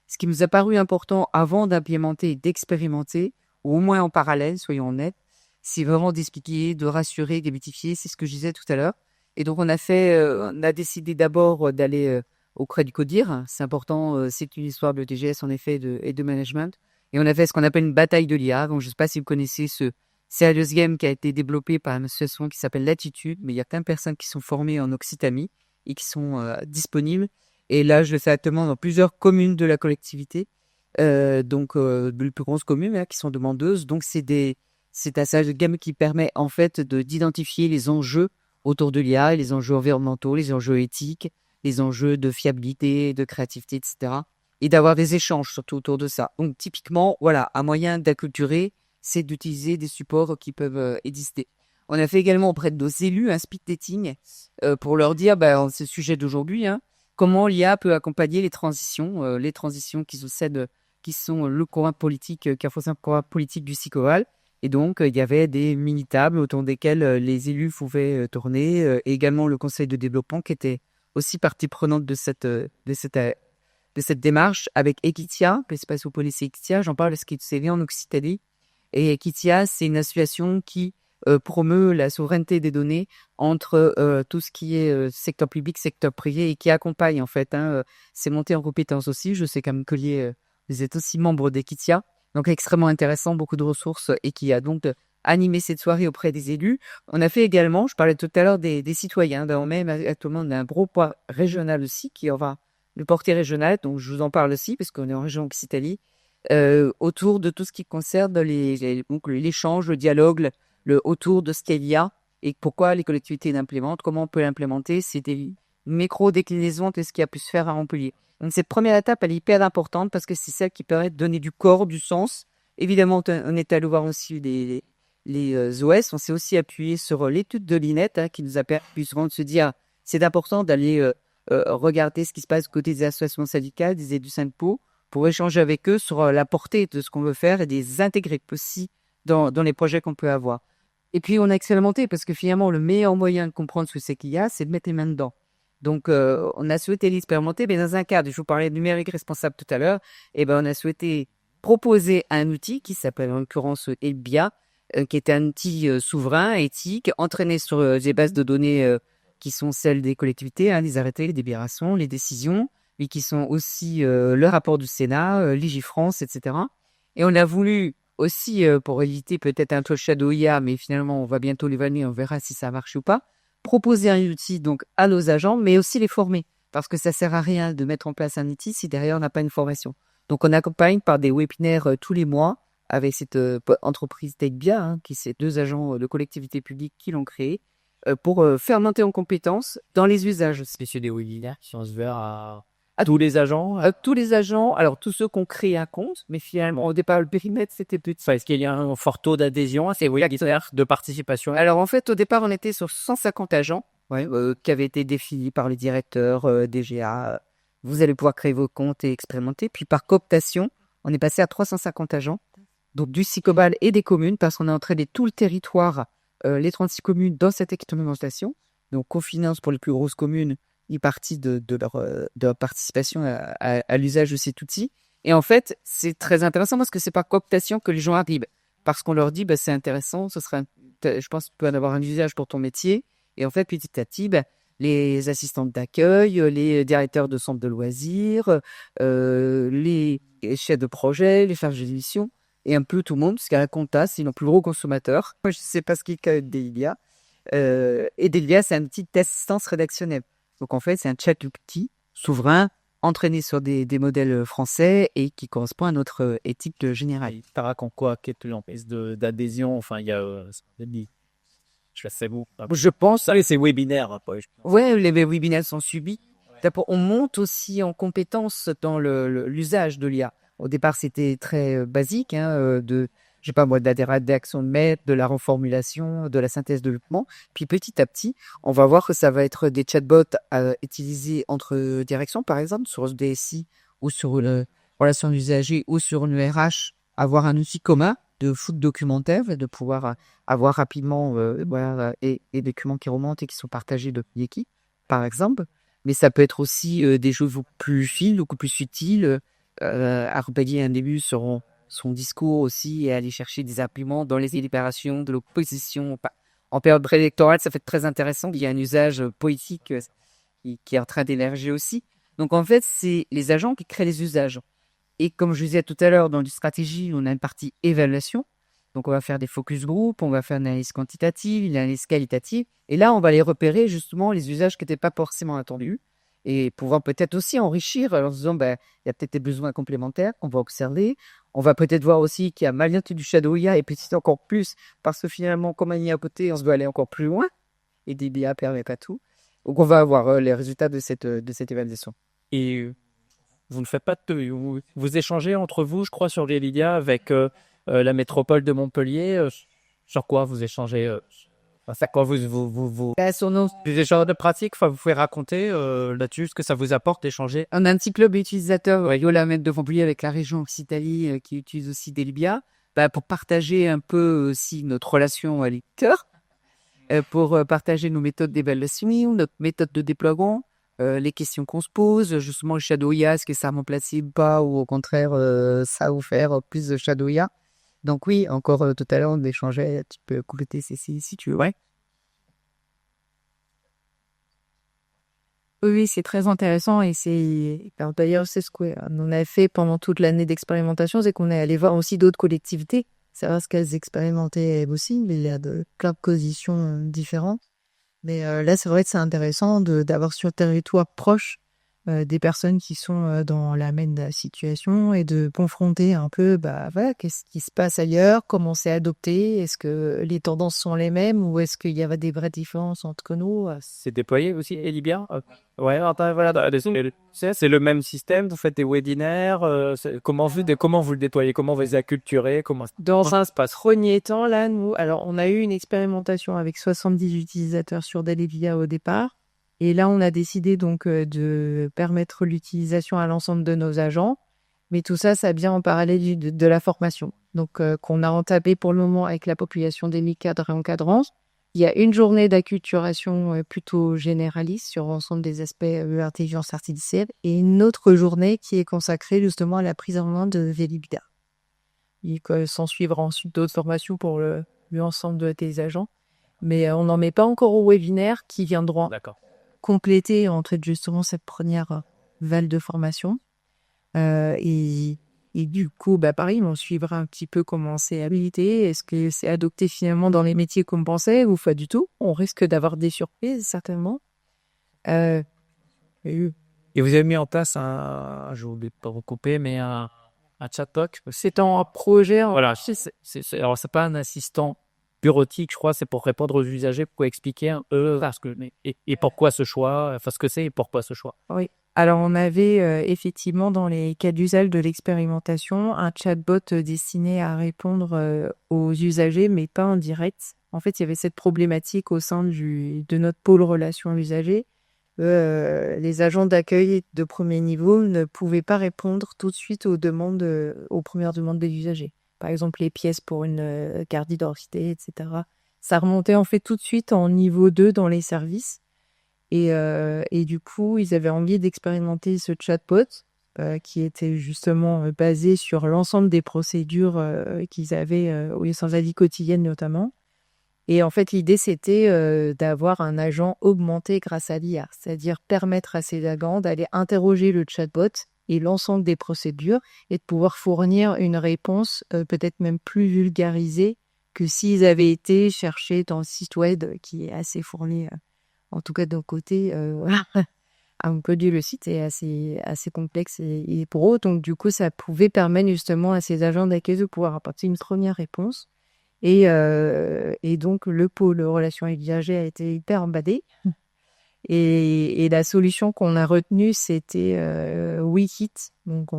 Ce qui nous a paru important avant d'implémenter et d'expérimenter, ou au moins en parallèle, soyons honnêtes, c'est vraiment d'expliquer, de rassurer, d'émitifier. C'est ce que je disais tout à l'heure. Et donc, on a décidé d'abord d'aller auprès du CODIR. C'est important, c'est une histoire de TGS en effet et de management. Et on a fait ce qu'on appelle une bataille de l'IA. Donc, je ne sais pas si vous connaissez ce serious game qui a été développé par une association qui s'appelle Latitude, mais il y a plein de personnes qui sont formées en Occitanie et qui sont disponibles. Et là, je le fais actuellement dans plusieurs communes de la collectivité, donc les plus grosses communes qui sont demandeuses. Donc, c'est un serious game qui permet en fait d'identifier les enjeux autour de l'IA, les enjeux environnementaux, les enjeux éthiques, les enjeux de fiabilité, de créativité, etc. Et d'avoir des échanges surtout autour de ça. Donc, typiquement, voilà, un moyen d'acculturer, c'est d'utiliser des supports qui peuvent exister. On a fait également auprès de nos élus un speed dating pour leur dire, c'est le sujet d'aujourd'hui, comment l'IA peut accompagner les transitions qui sont le courant politique, qui a faussé un courant politique du SICOVAL. Et donc, il y avait des mini-tables autour desquelles les élus pouvaient tourner, et également le conseil de développement qui était aussi partie prenante de cette démarche avec Equitia. Je ne sais pas si vous connaissez Equitia, j'en parle parce qu'il s'est en Occitanie. Et Equitia, c'est une association qui promeut la souveraineté des données entre tout ce qui est secteur public, secteur privé et qui accompagne en fait. C'est monté en compétences aussi. Je sais qu'à Montpellier, vous êtes aussi membre d'Equitia. Donc extrêmement intéressant, beaucoup de ressources et qui a donc animé cette soirée auprès des élus. On a fait également, je parlais tout à l'heure des citoyens. Même actuellement, on a un gros poids régional aussi qui aura le portée régional. Donc je vous en parle aussi parce qu'on est en région Occitanie. Autour de tout ce qui concerne l'échange, le dialogue, autour de ce qu'il y a et pourquoi les collectivités l'implémentent, comment on peut l'implémenter. C'est des micro-déclinaisons de ce qui a pu se faire à Montpellier. Donc cette première étape, elle est hyper importante parce que c'est celle qui permet de donner du corps, du sens. Évidemment, on est allé voir aussi les OS. On s'est aussi appuyé sur l'étude de l'INET qui nous a permis justement de se dire c'est important d'aller regarder ce qui se passe du côté des associations syndicales, des élus syndicaux, pour échanger avec eux sur la portée de ce qu'on veut faire et les intégrer aussi dans les projets qu'on peut avoir. Et puis, on a expérimenté parce que finalement, le meilleur moyen de comprendre ce que c'est qu'il y a, c'est de mettre les mains dedans. Donc, on a souhaité l'expérimenter, mais dans un cadre, je vous parlais de numérique responsable tout à l'heure, et ben, on a souhaité proposer un outil qui s'appelle en l'occurrence ELBIA, qui est un outil souverain, éthique, entraîné sur des bases de données qui sont celles des collectivités, les arrêtés, les délibérations, les décisions, mais qui sont aussi le rapport du Sénat, Ligifrance, etc. Et on a voulu aussi, pour éviter peut-être un peu shadow IA, mais finalement on va bientôt l'évaluer, on verra si ça marche ou pas, proposer un outil donc à nos agents, mais aussi les former, parce que ça sert à rien de mettre en place un outil si derrière on n'a pas une formation. Donc on accompagne par des webinaires tous les mois avec cette entreprise TechBia, qui c'est 2 agents de collectivité publique qui l'ont créé, pour faire monter en compétences dans les usages. Messieurs des webinaires qui sont ouverts à tous les agents. Tous les agents, alors tous ceux qui ont créé un compte, mais finalement au départ le périmètre c'était petit. Enfin, est-ce qu'il y a un fort taux d'adhésion à ces webinaires, de participation? Alors en fait au départ on était sur 150 agents qui avaient été définis par les directeurs DGA. Vous allez pouvoir créer vos comptes et expérimenter. Puis par cooptation, on est passé à 350 agents, donc du SICOBAL et des communes, parce qu'on a entraîné tout le territoire, les 36 communes dans cette expérimentation. Donc Confinance pour les plus grosses communes, une partie de leur participation à l'usage de cet outil. Et en fait, c'est très intéressant parce que c'est par cooptation que les gens arrivent. Parce qu'on leur dit, c'est intéressant, je pense que tu peux en avoir un usage pour ton métier. Et en fait, petit à petit, les assistantes d'accueil, les directeurs de centres de loisirs, les chefs de projet, les chargés de mission, et un peu tout le monde, parce qu'à la compta, c'est le plus gros consommateur. Moi, je ne sais pas ce qu'est Delia. Et Delia, c'est un outil d'assistance rédactionnelle. Donc en fait, c'est un chat outil souverain, entraîné sur des modèles français et qui correspond à notre éthique générale. Ça raconte quoi? Quelle est d'adhésion? Enfin, il y a... je sais vous. Je pense... Allez, c'est webinaire. Ouais, les webinaires sont subis. D'abord, on monte aussi en compétences dans l'usage de l'IA. Au départ, c'était très basique, de la rédaction de maître, de la reformulation, de la synthèse de document. Puis petit à petit, on va voir que ça va être des chatbots à utiliser entre directions, par exemple, sur le DSI ou sur une relation d'usager ou sur une RH, avoir un outil commun de foot documentaire, de pouvoir avoir rapidement et des documents qui remontent et qui sont partagés de l'équipe, par exemple. Mais ça peut être aussi des choses beaucoup plus fines, beaucoup plus subtiles, à repayer un début sur son discours aussi et aller chercher des arguments dans les délibérations de l'opposition. En période préélectorale, ça fait très intéressant. Il y a un usage poétique qui est en train d'émerger aussi. Donc en fait, c'est les agents qui créent les usages. Et comme je disais tout à l'heure, dans une stratégie, on a une partie évaluation. Donc on va faire des focus group, on va faire une analyse quantitative, une analyse qualitative. Et là, on va les repérer justement les usages qui n'étaient pas forcément attendus. Et pouvoir peut-être aussi enrichir en se disant, il y a peut-être des besoins complémentaires qu'on va observer. On va peut-être voir aussi qu'il y a malgré tout du shadow IA et peut-être encore plus, parce que finalement, comme il y a à côté, on se doit aller encore plus loin. Et DBA ne permet pas tout. Donc, on va avoir les résultats de cette évaluation. Et vous ne faites pas vous échangez entre vous, je crois, sur les LIA avec la métropole de Montpellier. Sur quoi vous échangez c'est quoi vous Sur nos... des échanges de pratiques, vous pouvez raconter là-dessus ce que ça vous apporte d'échanger. On a un petit club utilisateur, Yolamètre de Montpellier, avec la région Occitanie qui utilise aussi Delibia, pour partager un peu aussi notre relation à l'éditeur, pour partager nos méthodes d'évaluation, notre méthode de déploiement, les questions qu'on se pose, justement le Shadow IA, est-ce que ça remplace ou pas, ou au contraire, ça va vous faire plus de Shadow IA. Donc oui, encore tout à l'heure, on échangeait, tu peux compléter si tu veux. Ouais. Oui, c'est très intéressant et d'ailleurs, c'est ce qu'on a fait pendant toute l'année d'expérimentation, c'est qu'on est allé voir aussi d'autres collectivités, savoir ce qu'elles expérimentaient aussi, mais il y a plein de positions différentes. Mais là, c'est vrai que c'est intéressant d'avoir sur le territoire proche des personnes qui sont dans la même situation et de confronter un peu, voilà, qu'est-ce qui se passe ailleurs, comment c'est adopté, est-ce que les tendances sont les mêmes ou est-ce qu'il y a des vraies différences entre nous? C'est déployé aussi, Elibia? Ouais, attends, voilà, c'est le même système, vous faites des webinaires, comment vous le déployez, comment vous les acculturez, comment Dans un ça se passe? premier temps, là, alors on a eu une expérimentation avec 70 utilisateurs sur Dalevia au départ. Et là, on a décidé donc de permettre l'utilisation à l'ensemble de nos agents. Mais tout ça, ça vient en parallèle de la formation. Donc, qu'on a entamé pour le moment avec la population des cadres et encadrants. Il y a une journée d'acculturation plutôt généraliste sur l'ensemble des aspects intelligence artificielle et une autre journée qui est consacrée justement à la prise en main de Vélibida. Il s'en suivra ensuite d'autres formations pour l'ensemble de tes agents. Mais on n'en met pas encore au webinaire qui viendront D'accord. compléter en fait justement cette première vague de formation. Et du coup, pareil, on suivra un petit peu comment c'est habilité. Est-ce que c'est adopté finalement dans les métiers comme on pensait ou pas du tout? On risque d'avoir des surprises, certainement. Et vous avez mis en place je ne vais pas recouper, mais un chatbot. C'est en projet. Voilà, alors c'est pas un assistant bureautique, je crois, c'est pour répondre aux usagers, pour expliquer un peu et pourquoi ce choix, enfin ce que c'est et pourquoi ce choix. Oui. Alors, on avait effectivement dans les cas d'usage de l'expérimentation un chatbot destiné à répondre aux usagers, mais pas en direct. En fait, il y avait cette problématique au sein de notre pôle relations usagers. Les agents d'accueil de premier niveau ne pouvaient pas répondre tout de suite aux premières demandes des usagers. Par exemple, les pièces pour une carte d'identité, etc. Ça remontait en fait tout de suite en niveau 2 dans les services. Et du coup, ils avaient envie d'expérimenter ce chatbot qui était justement basé sur l'ensemble des procédures qu'ils avaient au sein de la vie quotidienne notamment. Et en fait, l'idée, c'était d'avoir un agent augmenté grâce à l'IA, c'est-à-dire permettre à ces agents d'aller interroger le chatbot et l'ensemble des procédures et de pouvoir fournir une réponse peut-être même plus vulgarisée que s'ils avaient été chercher dans le site web qui est assez fourni. En tout cas, d'un côté, à Montpellier, le site est assez complexe et pour eux. Donc, du coup, ça pouvait permettre justement à ces agents d'accueil de pouvoir apporter une première réponse. Et donc, le pôle relations avec l'usager a été hyper emballé. Et la solution qu'on a retenue, c'était Wikit. Donc,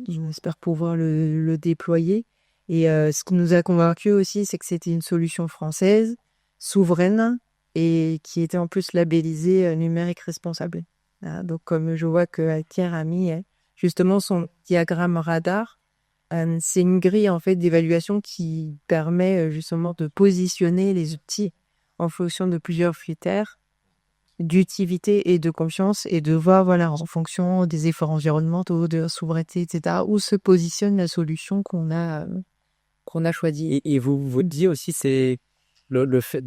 j'espère pouvoir le déployer. Et ce qui nous a convaincus aussi, c'est que c'était une solution française, souveraine, et qui était en plus labellisée numérique responsable. Voilà, donc, comme je vois que Pierre a mis justement son diagramme radar, c'est une grille en fait d'évaluation qui permet justement de positionner les outils en fonction de plusieurs critères d'utilité et de confiance et de voir voilà en fonction des efforts environnementaux, de la souveraineté, etc. où se positionne la solution qu'on a choisie. Et vous dites aussi, c'est le fait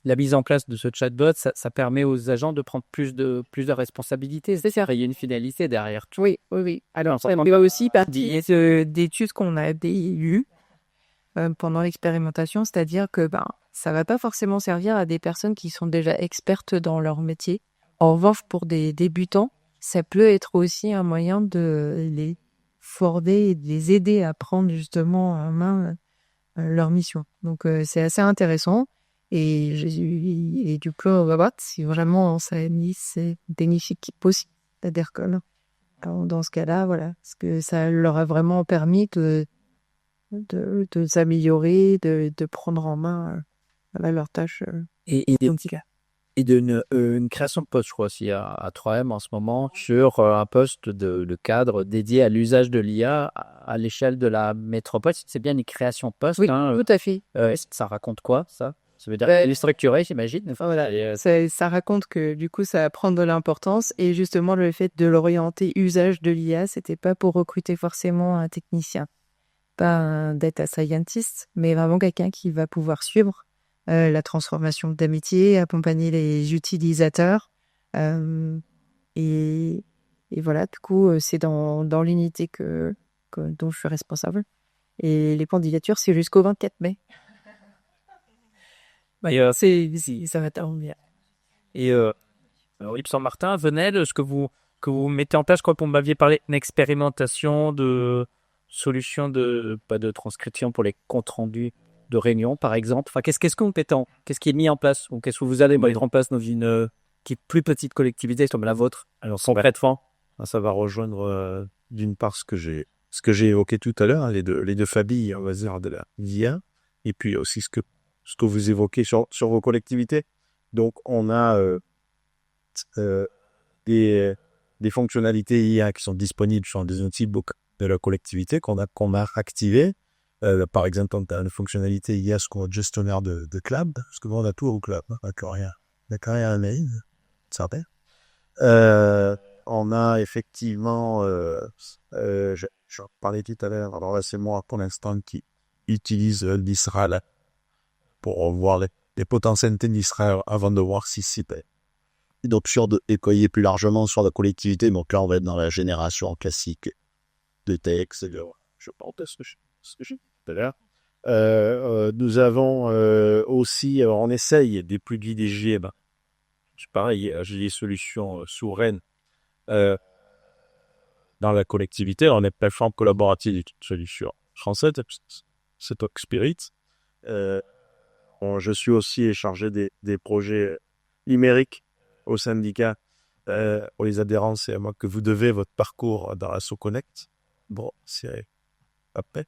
la mise en place de ce chatbot, ça permet aux agents de prendre plus de responsabilités. C'est ça. Il y a une finalité derrière tout. Oui. Alors, ça va aussi partie d'études qu'on a eues pendant l'expérimentation, c'est-à-dire que ça va pas forcément servir à des personnes qui sont déjà expertes dans leur métier. En revanche, pour des débutants, ça peut être aussi un moyen de les former et de les aider à prendre justement en main leur mission. Donc, c'est assez intéressant. Et du coup, on va voir si vraiment ça a mis c'est bénéfique possible. C'est-à-dire que dans ce cas-là, voilà, parce que ça leur a vraiment permis de s'améliorer, de prendre en main leurs tâches. Et une création de poste, je crois, aussi à 3M en ce moment, sur un poste de cadre dédié à l'usage de l'IA à l'échelle de la métropole. C'est bien une création de poste. Oui, tout à fait. Ça raconte quoi, ça? Ça veut dire qu'elle est structurée, j'imagine. Voilà. Ça raconte que du coup, ça va prendre de l'importance. Et justement, le fait de l'orienter usage de l'IA, c'était pas pour recruter forcément un technicien, pas un data scientist, mais vraiment quelqu'un qui va pouvoir suivre la transformation d'amitié, accompagner les utilisateurs. Et voilà, du coup, c'est dans l'unité dont je suis responsable. Et les candidatures, c'est jusqu'au 24 mai. Ça va t'arranger. Et Yves Saint-Martin, Venelle, est-ce que vous que vous mettez en place, quand vous m'aviez parlé d'une expérimentation de solutions pas de transcription pour les comptes rendus de réunion, par exemple. Enfin, qu'est-ce que vous mettez qu'est-ce qui est mis en place ou qu'est-ce que vous allez mettre en place dans une qui est plus petite collectivité comme la vôtre? Alors, Concrètement. ça va rejoindre d'une part ce que j'ai évoqué tout à l'heure, hein, les deux familles, on va dire, de la l'IA, et puis aussi ce que vous évoquez sur vos collectivités. Donc, on a des fonctionnalités IA qui sont disponibles sur des outils de la collectivité qu'on a activées. Par exemple, on a une fonctionnalité IA ce qu'on a gestionnaire de cloud, parce que bon, on a tout au cloud, hein, on n'a rien à mail, certain. On a effectivement, j'en parlais tout à l'heure, alors là c'est moi pour l'instant qui utilise l'Israël pour voir les potentialités d'Israël avant de voir si c'est une option de déployer plus largement sur la collectivité. Donc là on va être dans la génération classique de texte, je pense ce que j'ai dit tout à l'heure. Nous avons aussi, on essaye des plugins des GM. C'est pareil, j'ai des solutions souveraines dans la collectivité. On est plateforme collaborative d'une solution française, c'est Talkspirit. Je suis aussi chargé des projets numériques au syndicat. Pour les adhérents, c'est à moi que vous devez votre parcours dans la SoConnect. Bon, c'est après.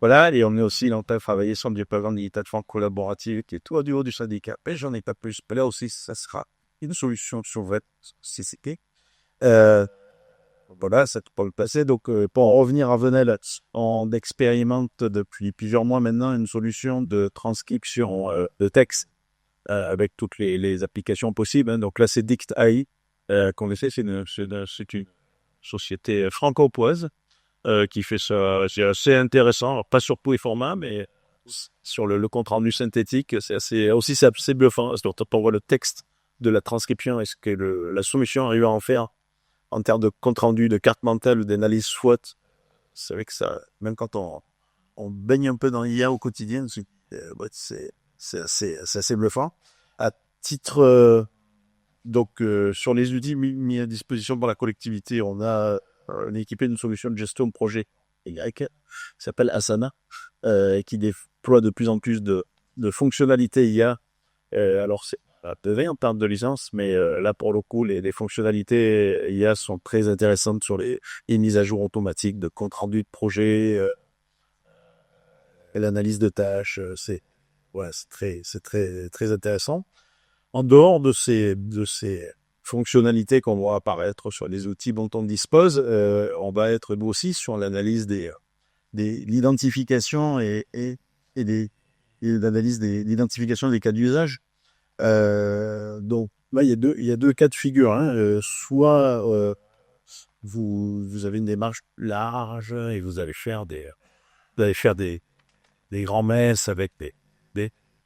Voilà, et on est aussi en train de travailler sur du programme digital de collaborative qui est tout au haut du syndicat. Mais j'en ai pas plus. Mais là aussi, ça sera une solution sur votre CCP. Voilà, ça peut le passer. Donc, pour en revenir à Venel, on expérimente depuis plusieurs mois maintenant une solution de transcription de texte avec toutes les applications possibles. Hein. Donc là, c'est Dict AI qu'on essaie. C'est une société franco-poise qui fait ça. C'est assez intéressant. Alors, pas sur tous les formats, mais sur le compte rendu synthétique, c'est assez bluffant. Donc, on voit le texte de la transcription, est-ce que la soumission arrive à en faire en termes de compte rendu, de carte mentale ou d'analyse SWOT. C'est vrai que ça, même quand on baigne un peu dans l'IA au quotidien, c'est assez bluffant. À titre, sur les outils mis à disposition par la collectivité, on a équipé d'une solution de gestion de projet Y qui s'appelle Asana, qui déploie de plus en plus de fonctionnalités IA. Alors, c'est en termes de licence, mais là, pour le coup, les fonctionnalités IA sont très intéressantes sur les mises à jour automatiques de compte rendu de projet et l'analyse de tâches. C'est très, très intéressant. En dehors de ces fonctionnalités qu'on voit apparaître sur les outils dont on dispose, on va être nous aussi sur l'analyse de l'identification et l'analyse de l'identification des cas d'usage. Donc là, il y a deux cas de figure. Hein. Soit vous avez une démarche large et vous allez faire des grands messes avec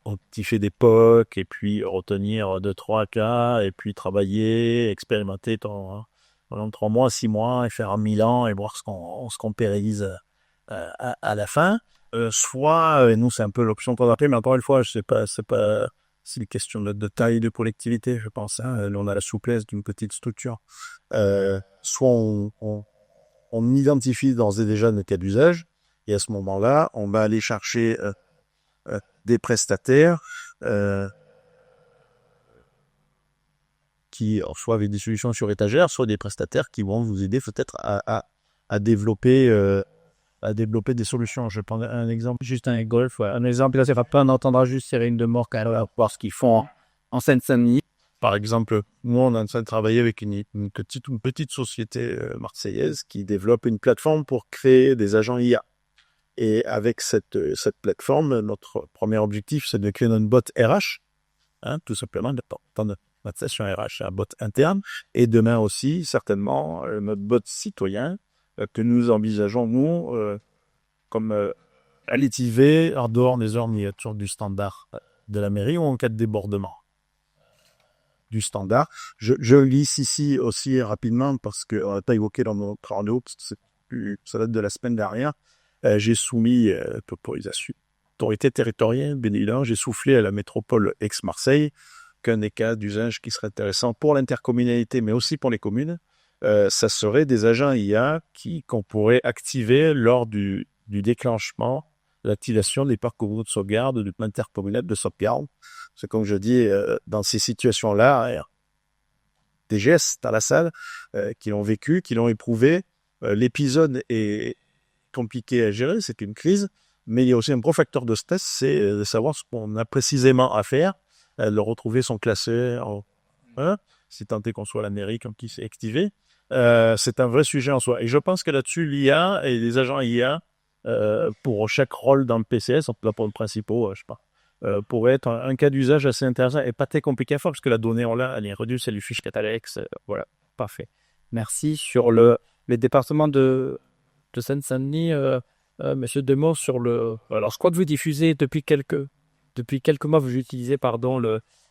quantifier des POC et puis retenir 2-3 cas et puis travailler, expérimenter pendant 3 mois, 6 mois et faire un 1000 ans et voir ce qu'on pérennise à la fin. Soit, nous c'est un peu l'option qu'on a pris, mais encore une fois, c'est une question de taille de collectivité, je pense. Hein. Là, on a la souplesse d'une petite structure. Soit on identifie d'ores et déjà nos cas d'usage, et à ce moment-là, on va aller chercher des prestataires qui, soit avec des solutions sur étagère, soit des prestataires qui vont vous aider peut-être à développer des solutions. Je prends un exemple. Juste un golf, ouais. Un exemple, là, c'est pas, on entendra juste Cyril de Morque à voir ce qu'ils font en Seine-Saint-Denis. Par exemple, nous, on est en train de travailler avec une petite société marseillaise qui développe une plateforme pour créer des agents IA. Et avec cette plateforme, notre premier objectif, c'est de créer notre bot RH, hein, tout simplement, notre session RH, un bot interne, et demain aussi, certainement, notre bot citoyen, que nous envisageons, nous, comme additive en dehors des heures miniatures du standard de la mairie ou en cas de débordement du standard. Je lisse ici aussi rapidement parce qu'on n'a pas évoqué dans notre rendez-vous, ça date de la semaine dernière. J'ai soumis pour les autorités territoriales, bénévoles, j'ai soufflé à la métropole Aix-Marseille qu'un des cas d'usage qui serait intéressant pour l'intercommunalité, mais aussi pour les communes, ça serait des agents IA qu'on pourrait activer lors du déclenchement, l'activation des parcs communaux de sauvegarde, du plan intercommunal de sauvegarde. C'est comme je dis, dans ces situations-là, des gestes à la salle qui l'ont vécu, qui l'ont éprouvé. L'épisode est compliqué à gérer, c'est une crise, mais il y a aussi un gros facteur de stress, c'est de savoir ce qu'on a précisément à faire. Le retrouver sont classés en 1, si tant est qu'on soit à la mairie comme qui s'est activé. C'est un vrai sujet en soi. Et je pense que là-dessus, l'IA et les agents IA, pour chaque rôle dans le PCS, là pour le principaux, je sais pas, pourrait être un cas d'usage assez intéressant et pas très compliqué à faire parce que la donnée, on l'a, elle est réduite, c'est du fiche catalex. Voilà. Parfait. Merci. Sur les départements de Seine-Saint-Denis, Monsieur Demeaux, sur le. Alors, je crois que vous diffusez depuis quelques mois, vous utilisez, pardon,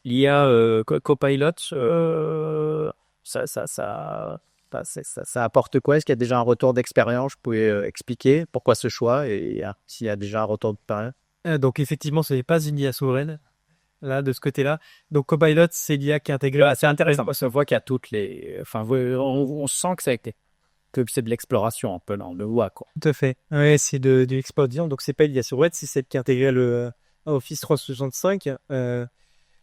l'IA Copilot. Ça apporte quoi? Est-ce qu'il y a déjà un retour d'expérience? Vous pouvez expliquer pourquoi ce choix et s'il y a déjà un retour d'expérience? Donc effectivement, ce n'est pas une IA souveraine, là, de ce côté-là. Donc Copilot, c'est l'IA qui est intégrée. C'est intéressant. On voit qu'il y a toutes les. Enfin, on sent que que c'est de l'exploration un peu, là, on le voit, quoi. Tout à fait. Ouais, c'est de l'explosion. Donc c'est pas l'IA souveraine, c'est celle qui est intégrée à Office 365.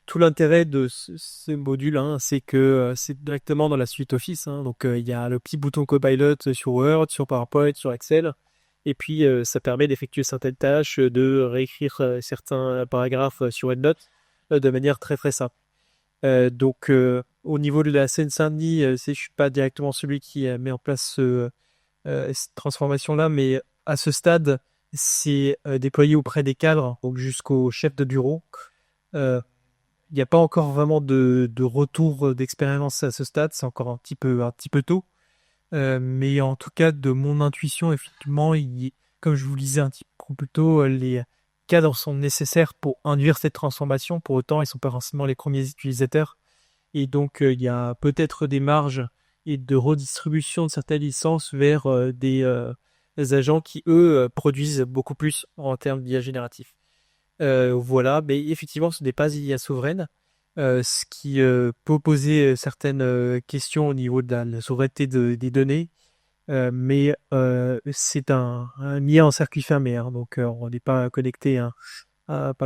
Tout l'intérêt de ce module, hein, c'est que c'est directement dans la suite Office. Hein. Donc il y a le petit bouton Copilot sur Word, sur PowerPoint, sur Excel. Et puis, ça permet d'effectuer certaines tâches, de réécrire certains paragraphes sur EndNote de manière très très simple. Donc, au niveau de la Seine-Saint-Denis, je suis pas directement celui qui met en place cette transformation-là, mais à ce stade, c'est déployé auprès des cadres, donc jusqu'au chef de bureau. Il n'y a pas encore vraiment de retour d'expérience à ce stade, c'est encore un petit peu tôt. Mais en tout cas, de mon intuition, effectivement, comme je vous le disais un petit peu plus tôt, les cadres sont nécessaires pour induire cette transformation. Pour autant, ils ne sont pas forcément les premiers utilisateurs. Et donc, il y a peut-être des marges et de redistribution de certaines licences vers des agents qui, eux, produisent beaucoup plus en termes d'IA génératif. Voilà, mais effectivement, ce n'est pas IA souveraine. Ce qui peut poser certaines questions au niveau de la souveraineté des données, mais c'est un IA en circuit fermé, hein, donc on n'est pas connecté. Hein,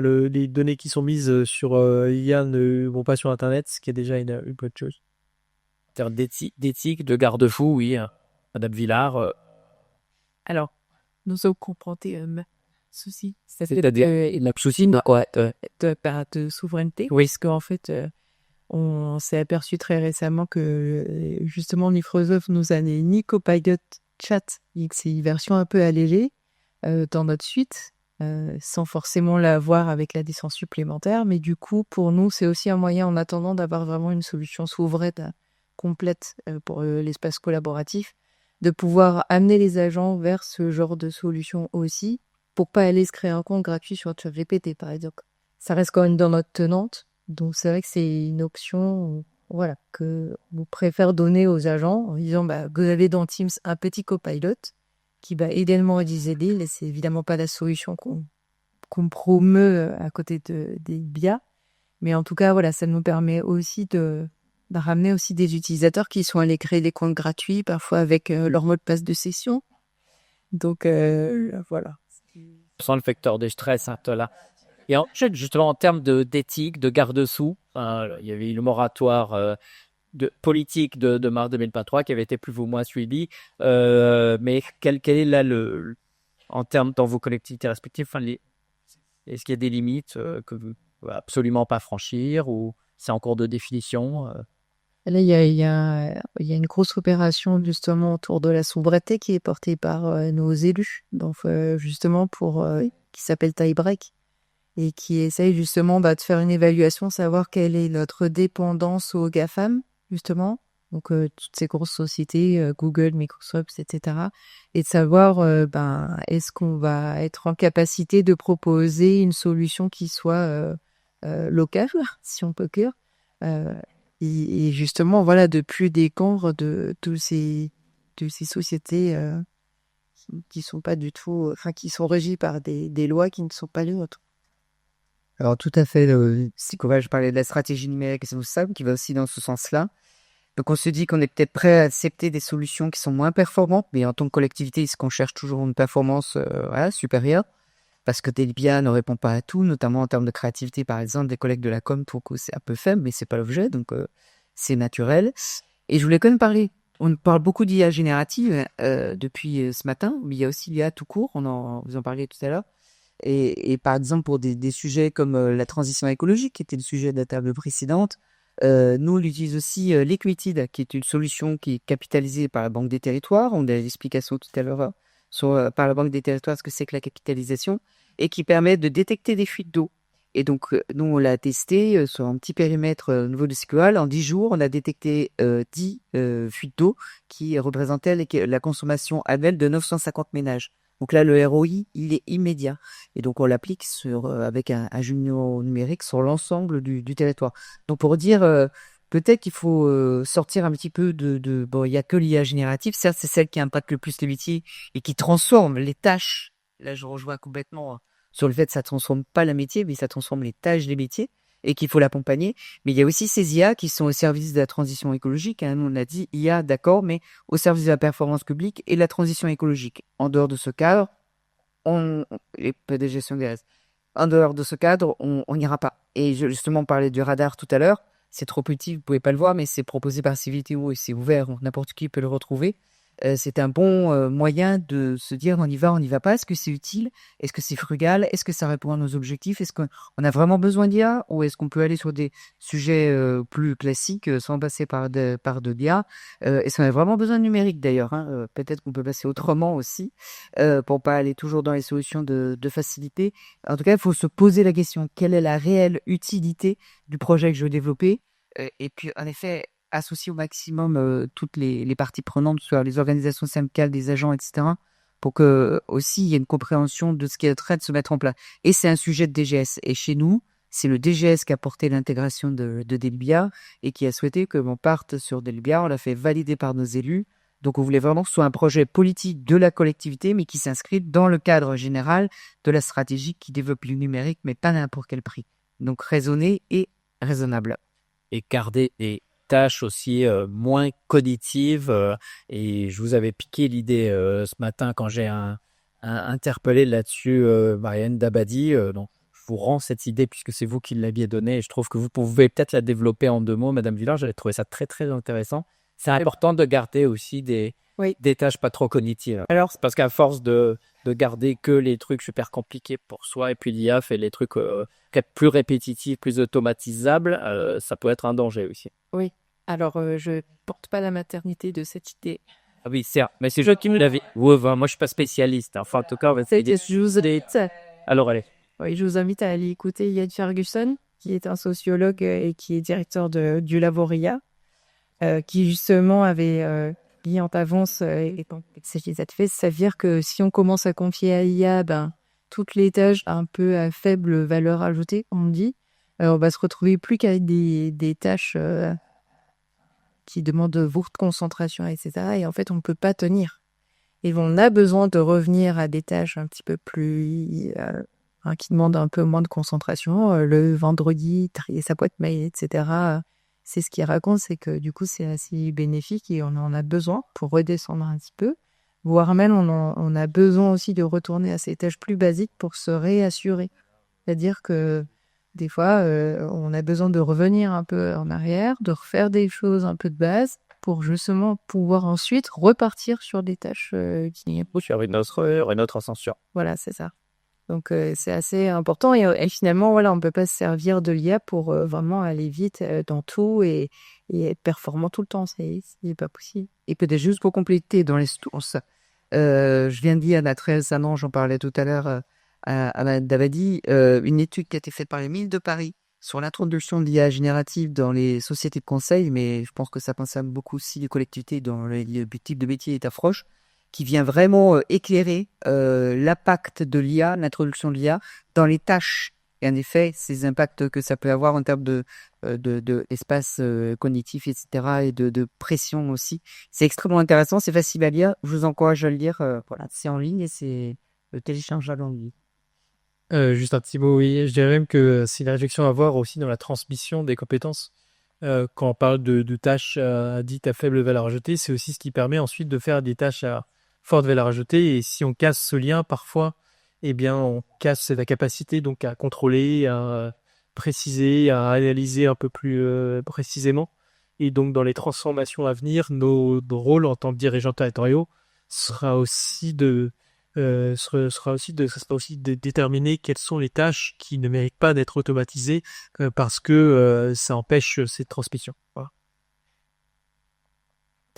les données qui sont mises sur IA ne vont pas sur Internet, ce qui est déjà une bonne chose. En termes d'éthique, de garde-fou, oui, Madame Villard. Alors, nous avons compris souci. C'est-à-dire, le souci de quoi? De souveraineté. Oui. Parce qu'en fait, on s'est aperçu très récemment que justement Microsoft nous a ni Copilot Chat, c'est une version un peu allégée dans notre suite, sans forcément l'avoir avec la licence supplémentaire. Mais du coup, pour nous, c'est aussi un moyen en attendant d'avoir vraiment une solution souveraine complète pour l'espace collaboratif, de pouvoir amener les agents vers ce genre de solution aussi, pour pas aller se créer un compte gratuit sur ChatGPT, par exemple. Ça reste quand même dans notre tenante. Donc, c'est vrai que c'est une option, voilà, que vous préfère donner aux agents en disant, vous avez dans Teams un petit copilot qui va également rédiger des deals. Et c'est évidemment pas la solution qu'on promeut à côté des BIA. Mais en tout cas, voilà, ça nous permet aussi de ramener aussi des utilisateurs qui sont allés créer des comptes gratuits, parfois avec leur mot de passe de session. Donc, voilà. Sans le facteur de stress, hein, là. Et justement, en termes d'éthique, de garde-sous, il y avait eu le moratoire politique de mars 2023 qui avait été plus ou moins suivi. Mais quel est là en termes dans vos collectivités respectives, est-ce qu'il y a des limites que vous ne pouvez absolument pas franchir ou c'est en cours de définition? Là, il y a une grosse opération justement autour de la souveraineté qui est portée par nos élus, donc justement qui s'appelle Tiebreak et qui essaye justement de faire une évaluation, savoir quelle est notre dépendance aux GAFAM justement, donc toutes ces grosses sociétés, Google, Microsoft, etc. Et de savoir est-ce qu'on va être en capacité de proposer une solution qui soit locale, si on peut dire. Et justement, voilà, de plus dépendre de ces sociétés qui sont pas du tout, qui sont régies par des lois qui ne sont pas les nôtres. Alors tout à fait, si je parlais de la stratégie numérique et c'est ça qui va aussi dans ce sens-là. Donc on se dit qu'on est peut-être prêt à accepter des solutions qui sont moins performantes, mais en tant que collectivité, est-ce qu'on cherche toujours une performance supérieure? Parce que Delbia ne répond pas à tout, notamment en termes de créativité, par exemple, des collègues de la com trouvent que c'est un peu faible, mais c'est pas l'objet, donc c'est naturel. Et je voulais quand même parler, on parle beaucoup d'IA générative depuis ce matin, mais il y a aussi l'IA tout court, vous en parliez tout à l'heure. Et par exemple, pour des sujets comme la transition écologique, qui était le sujet de la table précédente, nous, on utilise aussi Liquidity, qui est une solution qui est capitalisée par la Banque des Territoires. On a l'explication tout à l'heure par la Banque des Territoires, ce que c'est que la capitalisation, et qui permet de détecter des fuites d'eau. Et donc, nous, on l'a testé sur un petit périmètre au niveau de Sécural. En 10 jours, on a détecté 10 fuites d'eau qui représentaient la consommation annuelle de 950 ménages. Donc là, le ROI, il est immédiat. Et donc, on l'applique avec un jumeau numérique sur l'ensemble du territoire. Donc, pour dire, peut-être qu'il faut sortir un petit peu bon, il n'y a que l'IA générative. Certes, c'est celle qui impacte le plus les métiers et qui transforme les tâches. Là, je rejoins complètement sur le fait que ça transforme pas le métier, mais ça transforme les tâches des métiers et qu'il faut l'accompagner. Mais il y a aussi ces IA qui sont au service de la transition écologique. Nous, on a dit IA, d'accord, mais au service de la performance publique et de la transition écologique. En dehors de ce cadre, et pas de gestion des restes. En dehors de ce cadre, on n'ira pas. Et justement, on parlait du radar tout à l'heure. C'est trop petit, vous pouvez pas le voir, mais c'est proposé par Civiltéo et c'est ouvert. N'importe qui peut le retrouver. C'est un bon moyen de se dire on y va pas. Est-ce que c'est utile? Est-ce que c'est frugal? Est-ce que ça répond à nos objectifs? Est-ce qu'on a vraiment besoin d'IA ou est-ce qu'on peut aller sur des sujets plus classiques sans passer par de l'IA? Est-ce qu'on a vraiment besoin de numérique d'ailleurs? Peut-être qu'on peut passer autrement aussi pour pas aller toujours dans les solutions de facilité. En tout cas, il faut se poser la question quelle est la réelle utilité du projet que je veux développer? Et puis, en effet, associer au maximum toutes les parties prenantes, soit les organisations syndicales, des agents, etc., pour que aussi il y ait une compréhension de ce qui est en train de se mettre en place. Et c'est un sujet de DGS. Et chez nous, c'est le DGS qui a porté l'intégration de Delbia et qui a souhaité que l'on parte sur Delbia. On l'a fait valider par nos élus. Donc, on voulait vraiment que ce soit un projet politique de la collectivité, mais qui s'inscrit dans le cadre général de la stratégie qui développe le numérique, mais pas n'importe quel prix. Donc, raisonné et raisonnable. Et garder des tâches aussi moins cognitives. Et je vous avais piqué l'idée ce matin quand j'ai interpellé là-dessus Marianne Dabadi. Donc, je vous rends cette idée puisque c'est vous qui l'aviez donnée. Et je trouve que vous pouvez peut-être la développer en 2 mots, Madame Villard. J'avais trouvé ça très, très intéressant. C'est important de garder aussi des tâches pas trop cognitives. Alors, c'est parce qu'à force de garder que les trucs super compliqués pour soi, et puis l'IA fait les trucs plus répétitifs, plus automatisables, ça peut être un danger aussi. Oui. Alors, je porte pas la maternité de cette idée. Ah oui, certes, mais c'est je qui me l'avais. Ouais, moi, je suis pas spécialiste. Enfin, en tout cas, on va essayer. Alors, allez. Oui, je vous invite à aller écouter Ian Ferguson, qui est un sociologue et qui est directeur du Laboria, qui justement avait dit en avance, et donc ça te fait dire que si on commence à confier à l'IA, toutes les tâches un peu à faible valeur ajoutée, on dit, on va se retrouver plus qu'avec des tâches qui demandent forte concentration, etc. Et en fait, on ne peut pas tenir. Et on a besoin de revenir à des tâches un petit peu plus... qui demandent un peu moins de concentration. Le vendredi, trier sa boîte mail, etc. C'est ce qu'il raconte, c'est que du coup, c'est assez bénéfique et on en a besoin pour redescendre un petit peu. Voire même, on a besoin aussi de retourner à ces tâches plus basiques pour se réassurer. C'est-à-dire que des fois, on a besoin de revenir un peu en arrière, de refaire des choses un peu de base pour justement pouvoir ensuite repartir sur des tâches qui... Sur une autre ascension. Voilà, c'est ça. Donc, c'est assez important. Et finalement, voilà, on ne peut pas se servir de l'IA pour vraiment aller vite dans tout et être performant tout le temps. C'est pas possible. Et peut-être juste pour compléter dans les sources, je viens de dire il y a très récemment, j'en parlais tout à l'heure à Mme Dabadi, une étude qui a été faite par les Mines de Paris sur l'introduction de l'IA générative dans les sociétés de conseil, mais je pense que ça concerne beaucoup aussi les collectivités dans le type de métier et d'approche, qui vient vraiment éclairer l'impact de l'IA, l'introduction de l'IA dans les tâches. Et en effet, ces impacts que ça peut avoir en termes d'espace cognitif, etc., et de pression aussi. C'est extrêmement intéressant, c'est facile à lire. Je vous encourage à le lire. Voilà, c'est en ligne et c'est téléchargeable en ligne. Juste un petit mot, oui. Je dirais même que c'est une réflexion à avoir aussi dans la transmission des compétences. Quand on parle de tâches dites à faible valeur ajoutée, c'est aussi ce qui permet ensuite de faire des tâches à forte valeur ajoutée. Et si on casse ce lien, parfois, eh bien, on casse cette capacité donc à contrôler, à préciser, à analyser un peu plus précisément. Et donc, dans les transformations à venir, nos rôles en tant que dirigeants territoriaux sera aussi ça sera aussi de déterminer quelles sont les tâches qui ne méritent pas d'être automatisées parce que ça empêche cette transmission. Voilà.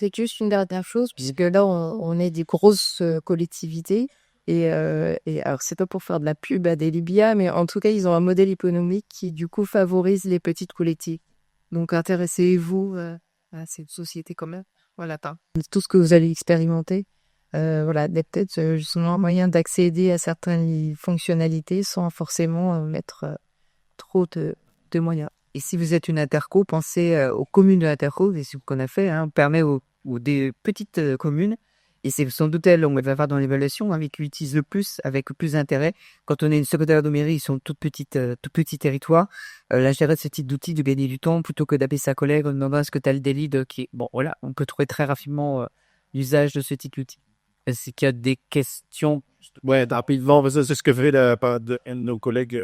C'est juste une dernière chose, puisque là, on est des grosses collectivités. Et alors, c'est pas pour faire de la pub à des Libya, mais en tout cas, ils ont un modèle économique qui, du coup, favorise les petites collectivités. Donc, intéressez-vous à cette société quand même. Voilà, tout ce que vous allez expérimenter. Voilà, peut-être justement un moyen d'accéder à certaines fonctionnalités sans forcément mettre trop de moyens. Et si vous êtes une interco, pensez aux communes de l'interco, c'est ce qu'on a fait, hein, on permet aux des petites communes, et c'est sans doute elles, on va voir dans l'évaluation, hein, qui utilisent le plus, avec le plus d'intérêt. Quand on est une secrétaire de mairie, ils sont tout petits territoires. La gérer ce type d'outils, de gagner du temps, plutôt que d'appeler sa collègue en demandant est-ce que tu as le délit qui est... Bon, voilà, on peut trouver très rapidement l'usage de ce type d'outil. Est-ce qu'il y a des questions? Ouais, rapidement, c'est ce que fait un de nos collègues,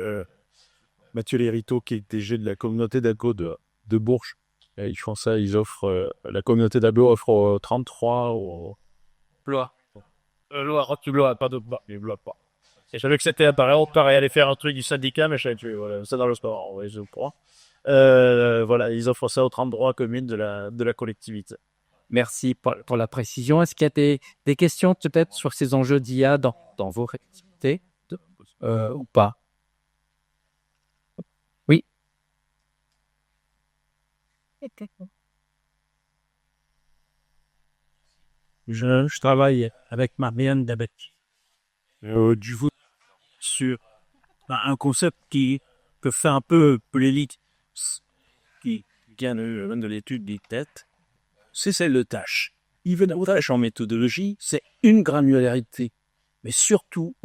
Mathieu Lériteau, qui est DG de la communauté d'agro de Bourges. Et ils font ça, ils offrent, la communauté d'agro offre au 33 au Blois. Blois, tu Blois, pas de Blois, mais Blois pas. Et je savais que c'était pareil, on paraît aller faire un truc du syndicat, mais je savais que voilà, c'est dans le sport, ouais, je crois. Voilà, ils offrent ça aux 33 communes de la collectivité. Merci pour la précision. Est-ce qu'il y a des questions peut-être sur ces enjeux d'IA dans vos activités ou pas? Oui. Je travaille avec Marianne Dabati du coup sur un concept qui peut faire un peu l'élite qui vient de l'étude des têtes, c'est celle de tâches. Il veut d'avoir tâches en méthodologie, c'est une granularité. Mais surtout,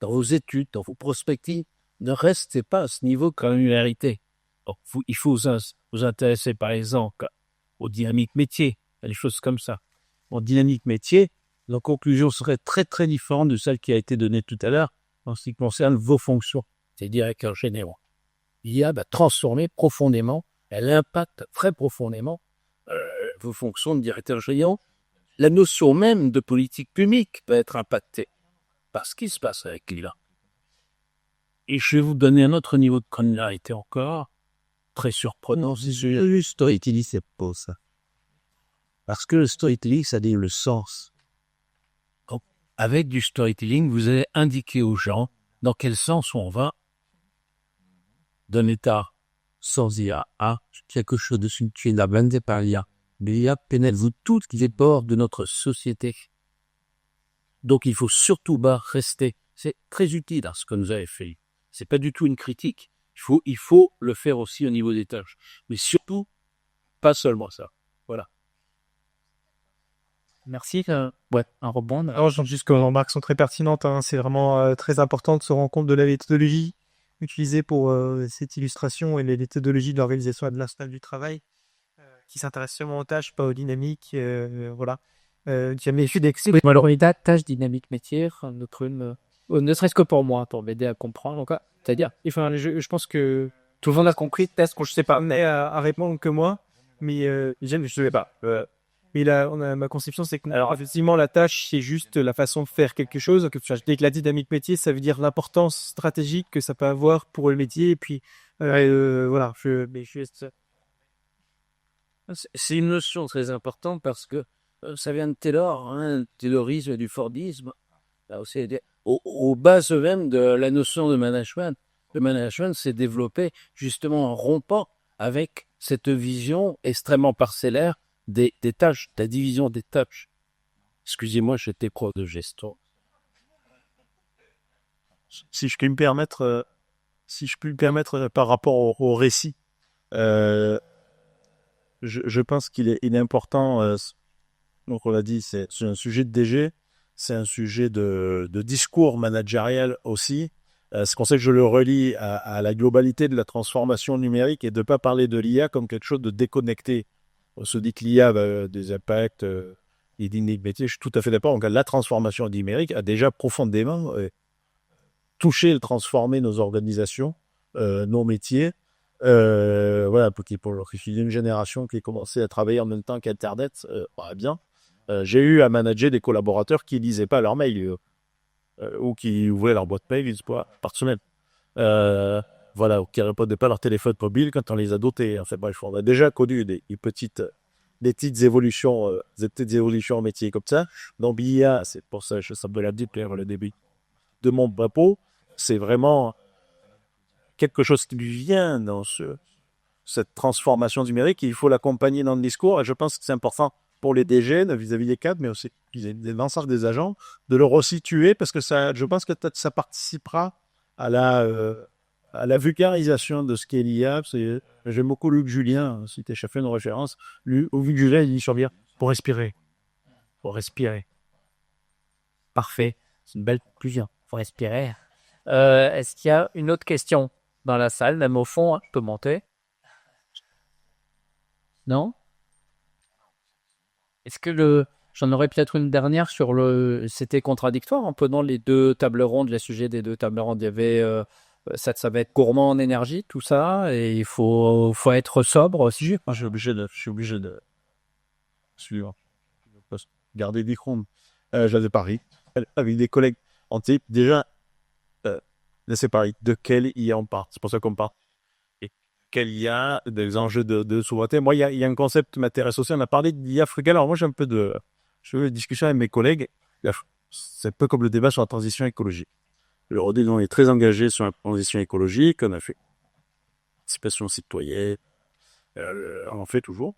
dans vos études, dans vos prospectives, ne restez pas à ce niveau de granularité. Donc, il faut vous intéresser, par exemple, aux dynamiques métiers, à des choses comme ça. En dynamique métier, la conclusion serait très, très différente de celle qui a été donnée tout à l'heure en ce qui concerne vos fonctions. C'est-à-dire qu'en général, l'IA va transformer profondément, elle impacte très profondément vos fonctions de directeur géant. La notion même de politique publique peut être impactée par ce qui se passe avec l'IA. Et je vais vous donner un autre niveau de granularité encore, très surprenant. Le storytelling, c'est pas ça. Parce que le storytelling, ça dit le sens. Donc, avec du storytelling, vous allez indiquer aux gens dans quel sens on va d'un état Sans IA à quelque chose de qui est inventé par l'IA. Mais l'IA pénètre toutes les pores de notre société. Donc, il faut surtout pas rester. C'est très utile ce que nous avez fait. C'est pas du tout une critique. Il faut le faire aussi au niveau des tâches. Mais surtout, pas seulement ça. Voilà. Merci. Ouais, un rebond. Alors, juste que vos remarques sont très pertinentes. Hein. C'est vraiment très important de se rendre compte de la méthodologie utilisée pour cette illustration et les méthodologies de l'organisation et de l'installation du travail qui s'intéressent seulement aux tâches, pas aux dynamiques. Voilà. Jamais vu d'excès. Alors, une tâche dynamique métier, ne serait-ce que pour moi, pour m'aider à comprendre. Donc, c'est-à-dire, je pense que tout le monde a compris. Peut-être que je sais pas. Mais à répondre que moi, mais je ne sais pas. Mais là, ma conception, c'est que alors, effectivement, la tâche, c'est juste la façon de faire quelque chose. Dès que la dynamique métier, ça veut dire l'importance stratégique que ça peut avoir pour le métier. Et puis, voilà. C'est une notion très importante parce que ça vient de Taylor, hein, Taylorisme et du Fordisme. Là aussi, aux bases même de la notion de management. Le management s'est développé justement en rompant avec cette vision extrêmement parcellaire des tâches, de la division des tâches. Excusez-moi, j'étais prof de gestion. Si je puis me permettre, par rapport au récit, je pense qu'il est important. Donc on l'a dit, c'est un sujet de DG, c'est un sujet de discours managérial aussi. C'est pour ça que je le relie à la globalité de la transformation numérique et de ne pas parler de l'IA comme quelque chose de déconnecté. On se dit que l'IA a des impacts et d'inégalités. Je suis tout à fait d'accord. Donc, la transformation numérique a déjà profondément touché et transformé nos organisations, nos métiers. Voilà, pour une génération qui a commencé à travailler en même temps qu'Internet, bien. J'ai eu à manager des collaborateurs qui lisaient pas leur mail ou qui ouvraient leur boîte mail une fois par semaine. Voilà, ou qui ne répondaient pas à leur téléphone mobile quand on les a dotés. Enfin bref, on a déjà connu des petites évolutions, des petites évolutions en métier comme ça. Donc l'IA, c'est pour ça, ça me l'a dit vers le début de mon propos, c'est vraiment quelque chose qui vient dans cette transformation numérique et il faut l'accompagner dans le discours. Et je pense que c'est important pour les DG vis-à-vis des cadres, mais aussi l'ensemble des agents, de le resituer parce que je pense que ça participera à la vulgarisation de ce qu'est l'IA. J'aime beaucoup Luc Julien, si tu es chef de référence. Luc Julien, il dit sur bien pour respirer. Pour respirer. Parfait. C'est une belle conclusion. Faut respirer. Est-ce qu'il y a une autre question dans la salle, même au fond, je peux monter. Non? Est-ce que j'en aurais peut-être une dernière sur c'était contradictoire en prenant les deux tables rondes, les sujets des deux tables rondes. Il y avait, ça va être gourmand en énergie, tout ça, et il faut être sobre aussi. Moi, je suis obligé de suivre. Garder des chromes. J'avais Paris, avec des collègues en type, déjà, là c'est pareil, de quel IA on parle. C'est pour ça qu'on parle. Et quel IA, des enjeux de souveraineté. Moi, il y a un concept qui m'intéresse aussi. On a parlé d'IA frugale. Alors moi, j'ai un peu de discussion avec mes collègues. C'est un peu comme le débat sur la transition écologique. Le Rodénon est très engagé sur la transition écologique. On a fait participation citoyenne. On en fait toujours.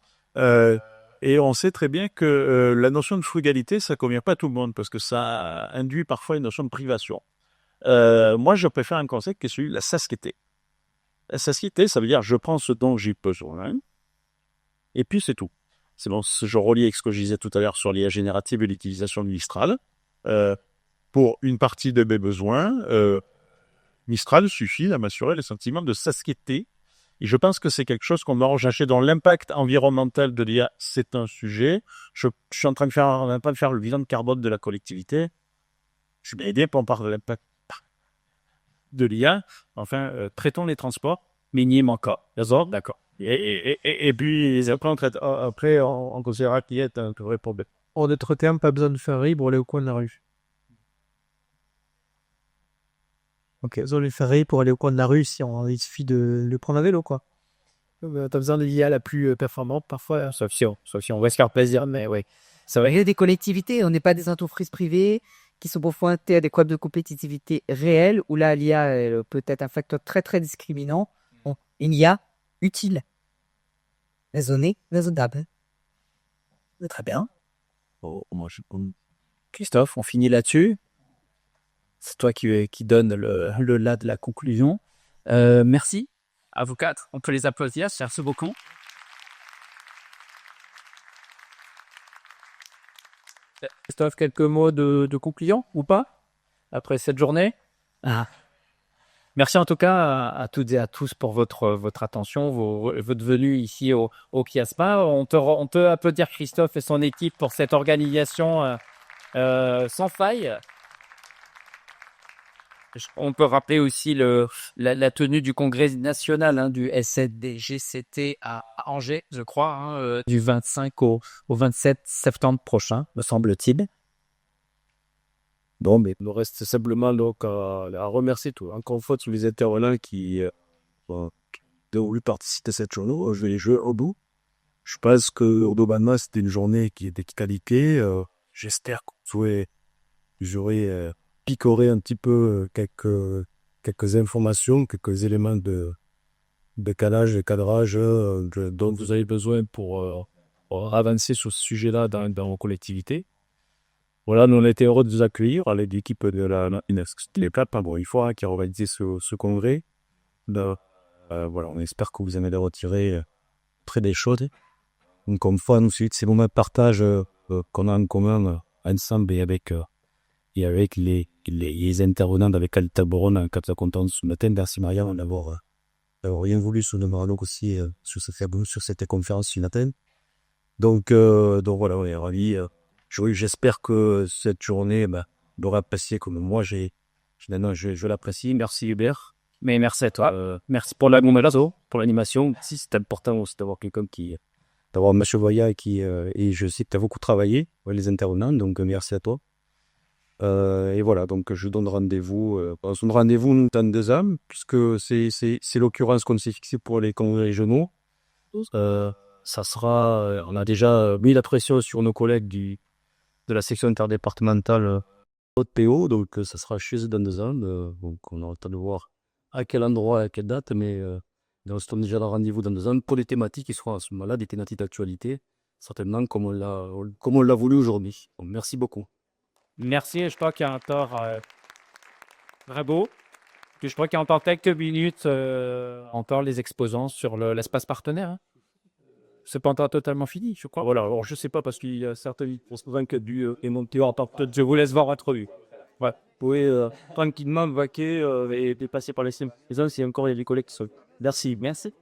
Et on sait très bien que la notion de frugalité, ça ne convient pas à tout le monde parce que ça induit parfois une notion de privation. Moi, je préfère un concept qui est celui de la satiété. La satiété, ça veut dire je prends ce dont j'ai besoin et puis c'est tout. C'est bon, je relie avec ce que je disais tout à l'heure sur l'IA générative et l'utilisation de Mistral. Pour une partie de mes besoins, Mistral suffit à m'assurer le sentiment de satiété. Et je pense que c'est quelque chose qu'on doit rechercher dans l'impact environnemental de l'IA. C'est un sujet. Je suis en train de faire le bilan de carbone de la collectivité. Je suis bien aidé pour en parler de l'impact de l'IA. Enfin, traitons les transports minimum encore. D'accord. Et puis après, on considérera qu'il y a un vrai problème. En d'autres termes, pas besoin de ferry pour aller au coin de la rue. Ok, besoin de ferry pour aller au coin de la rue, il suffit de le prendre à vélo, quoi. T'as besoin de l'IA la plus performante parfois. Sauf si on va se faire plaisir, mais oui. Ça va. Il y a des collectivités, on n'est pas des entreprises privées qui sont confrontées à des problèmes de compétitivité réels, où là, l'IA peut être un facteur très, très discriminant. Bon, une IA utile, raisonnée, raisonnable. Très bien. Christophe, on finit là-dessus. C'est toi qui donne le là de la conclusion. Merci à vous quatre. On peut les applaudir. Merci beaucoup. Christophe, quelques mots de conclusion ou pas après cette journée? Merci en tout cas à toutes et à tous pour votre attention, votre venue ici au Kiasma. On peut applaudir Christophe et son équipe pour cette organisation sans faille. On peut rappeler aussi la tenue du congrès national du SNDGCT à Angers, je crois, du 25 au 27 septembre prochain, me semble-t-il. Non, mais il nous reste simplement donc à remercier encore une fois tous les intervenants qui ont voulu participer à cette journée. Je vais les jouer au bout. Je pense que globalement, c'était une journée qui était de qualité. J'espère que j'aurai picoré un petit peu quelques informations, quelques éléments de calage, de cadrage dont vous avez besoin pour avancer sur ce sujet-là dans vos collectivités. Voilà, nous on a été heureux de vous accueillir, l'équipe de la il faut qui a organisé ce congrès. Voilà, on espère que vous en avez retiré très des choses. Donc, une fois, nous, c'est ces moments de partage qu'on a en commun ensemble et et avec les intervenants avec Alta Boron en Capta Content ce matin. Merci Marianne d'avoir bien voulu sur le Maroc aussi sur cette conférence ce matin. Donc voilà, on est ravis. J'espère que cette journée l'aura appréciée comme moi. Je l'apprécie. Merci Hubert. Mais merci à toi. Merci pour pour l'animation. Si c'est important aussi d'avoir quelqu'un d'avoir M. Voya et je sais que tu as beaucoup travaillé, les intervenants, donc merci à toi. Et voilà, donc je donne rendez-vous. On donne rendez-vous dans 2 ans, puisque c'est l'occurrence qu'on s'est fixé pour les congrès régionaux. Ça sera, on a déjà mis la pression sur nos collègues de la section interdépartementale haute PO, donc ça sera chez eux dans 2 ans. Donc on aura le temps de voir à quel endroit, à quelle date, mais on se donne déjà le rendez-vous dans 2 ans pour des thématiques qui seront à ce moment-là des thématiques d'actualité, certainement comme on l'a voulu aujourd'hui. Donc, merci beaucoup. Merci, je crois qu'il y a encore très beau. Puis je crois qu'il y a encore quelques minutes, encore les exposants sur l'espace partenaire. Hein. C'est pas encore totalement fini, je crois. Voilà, alors je sais pas parce qu'il y a certains exposants qui ont dû monter en part. Je vous laisse voir votre vue. Ouais. Vous pouvez tranquillement vaquer et passer par les zones si encore il y a des collègues qui sont. Merci. Merci.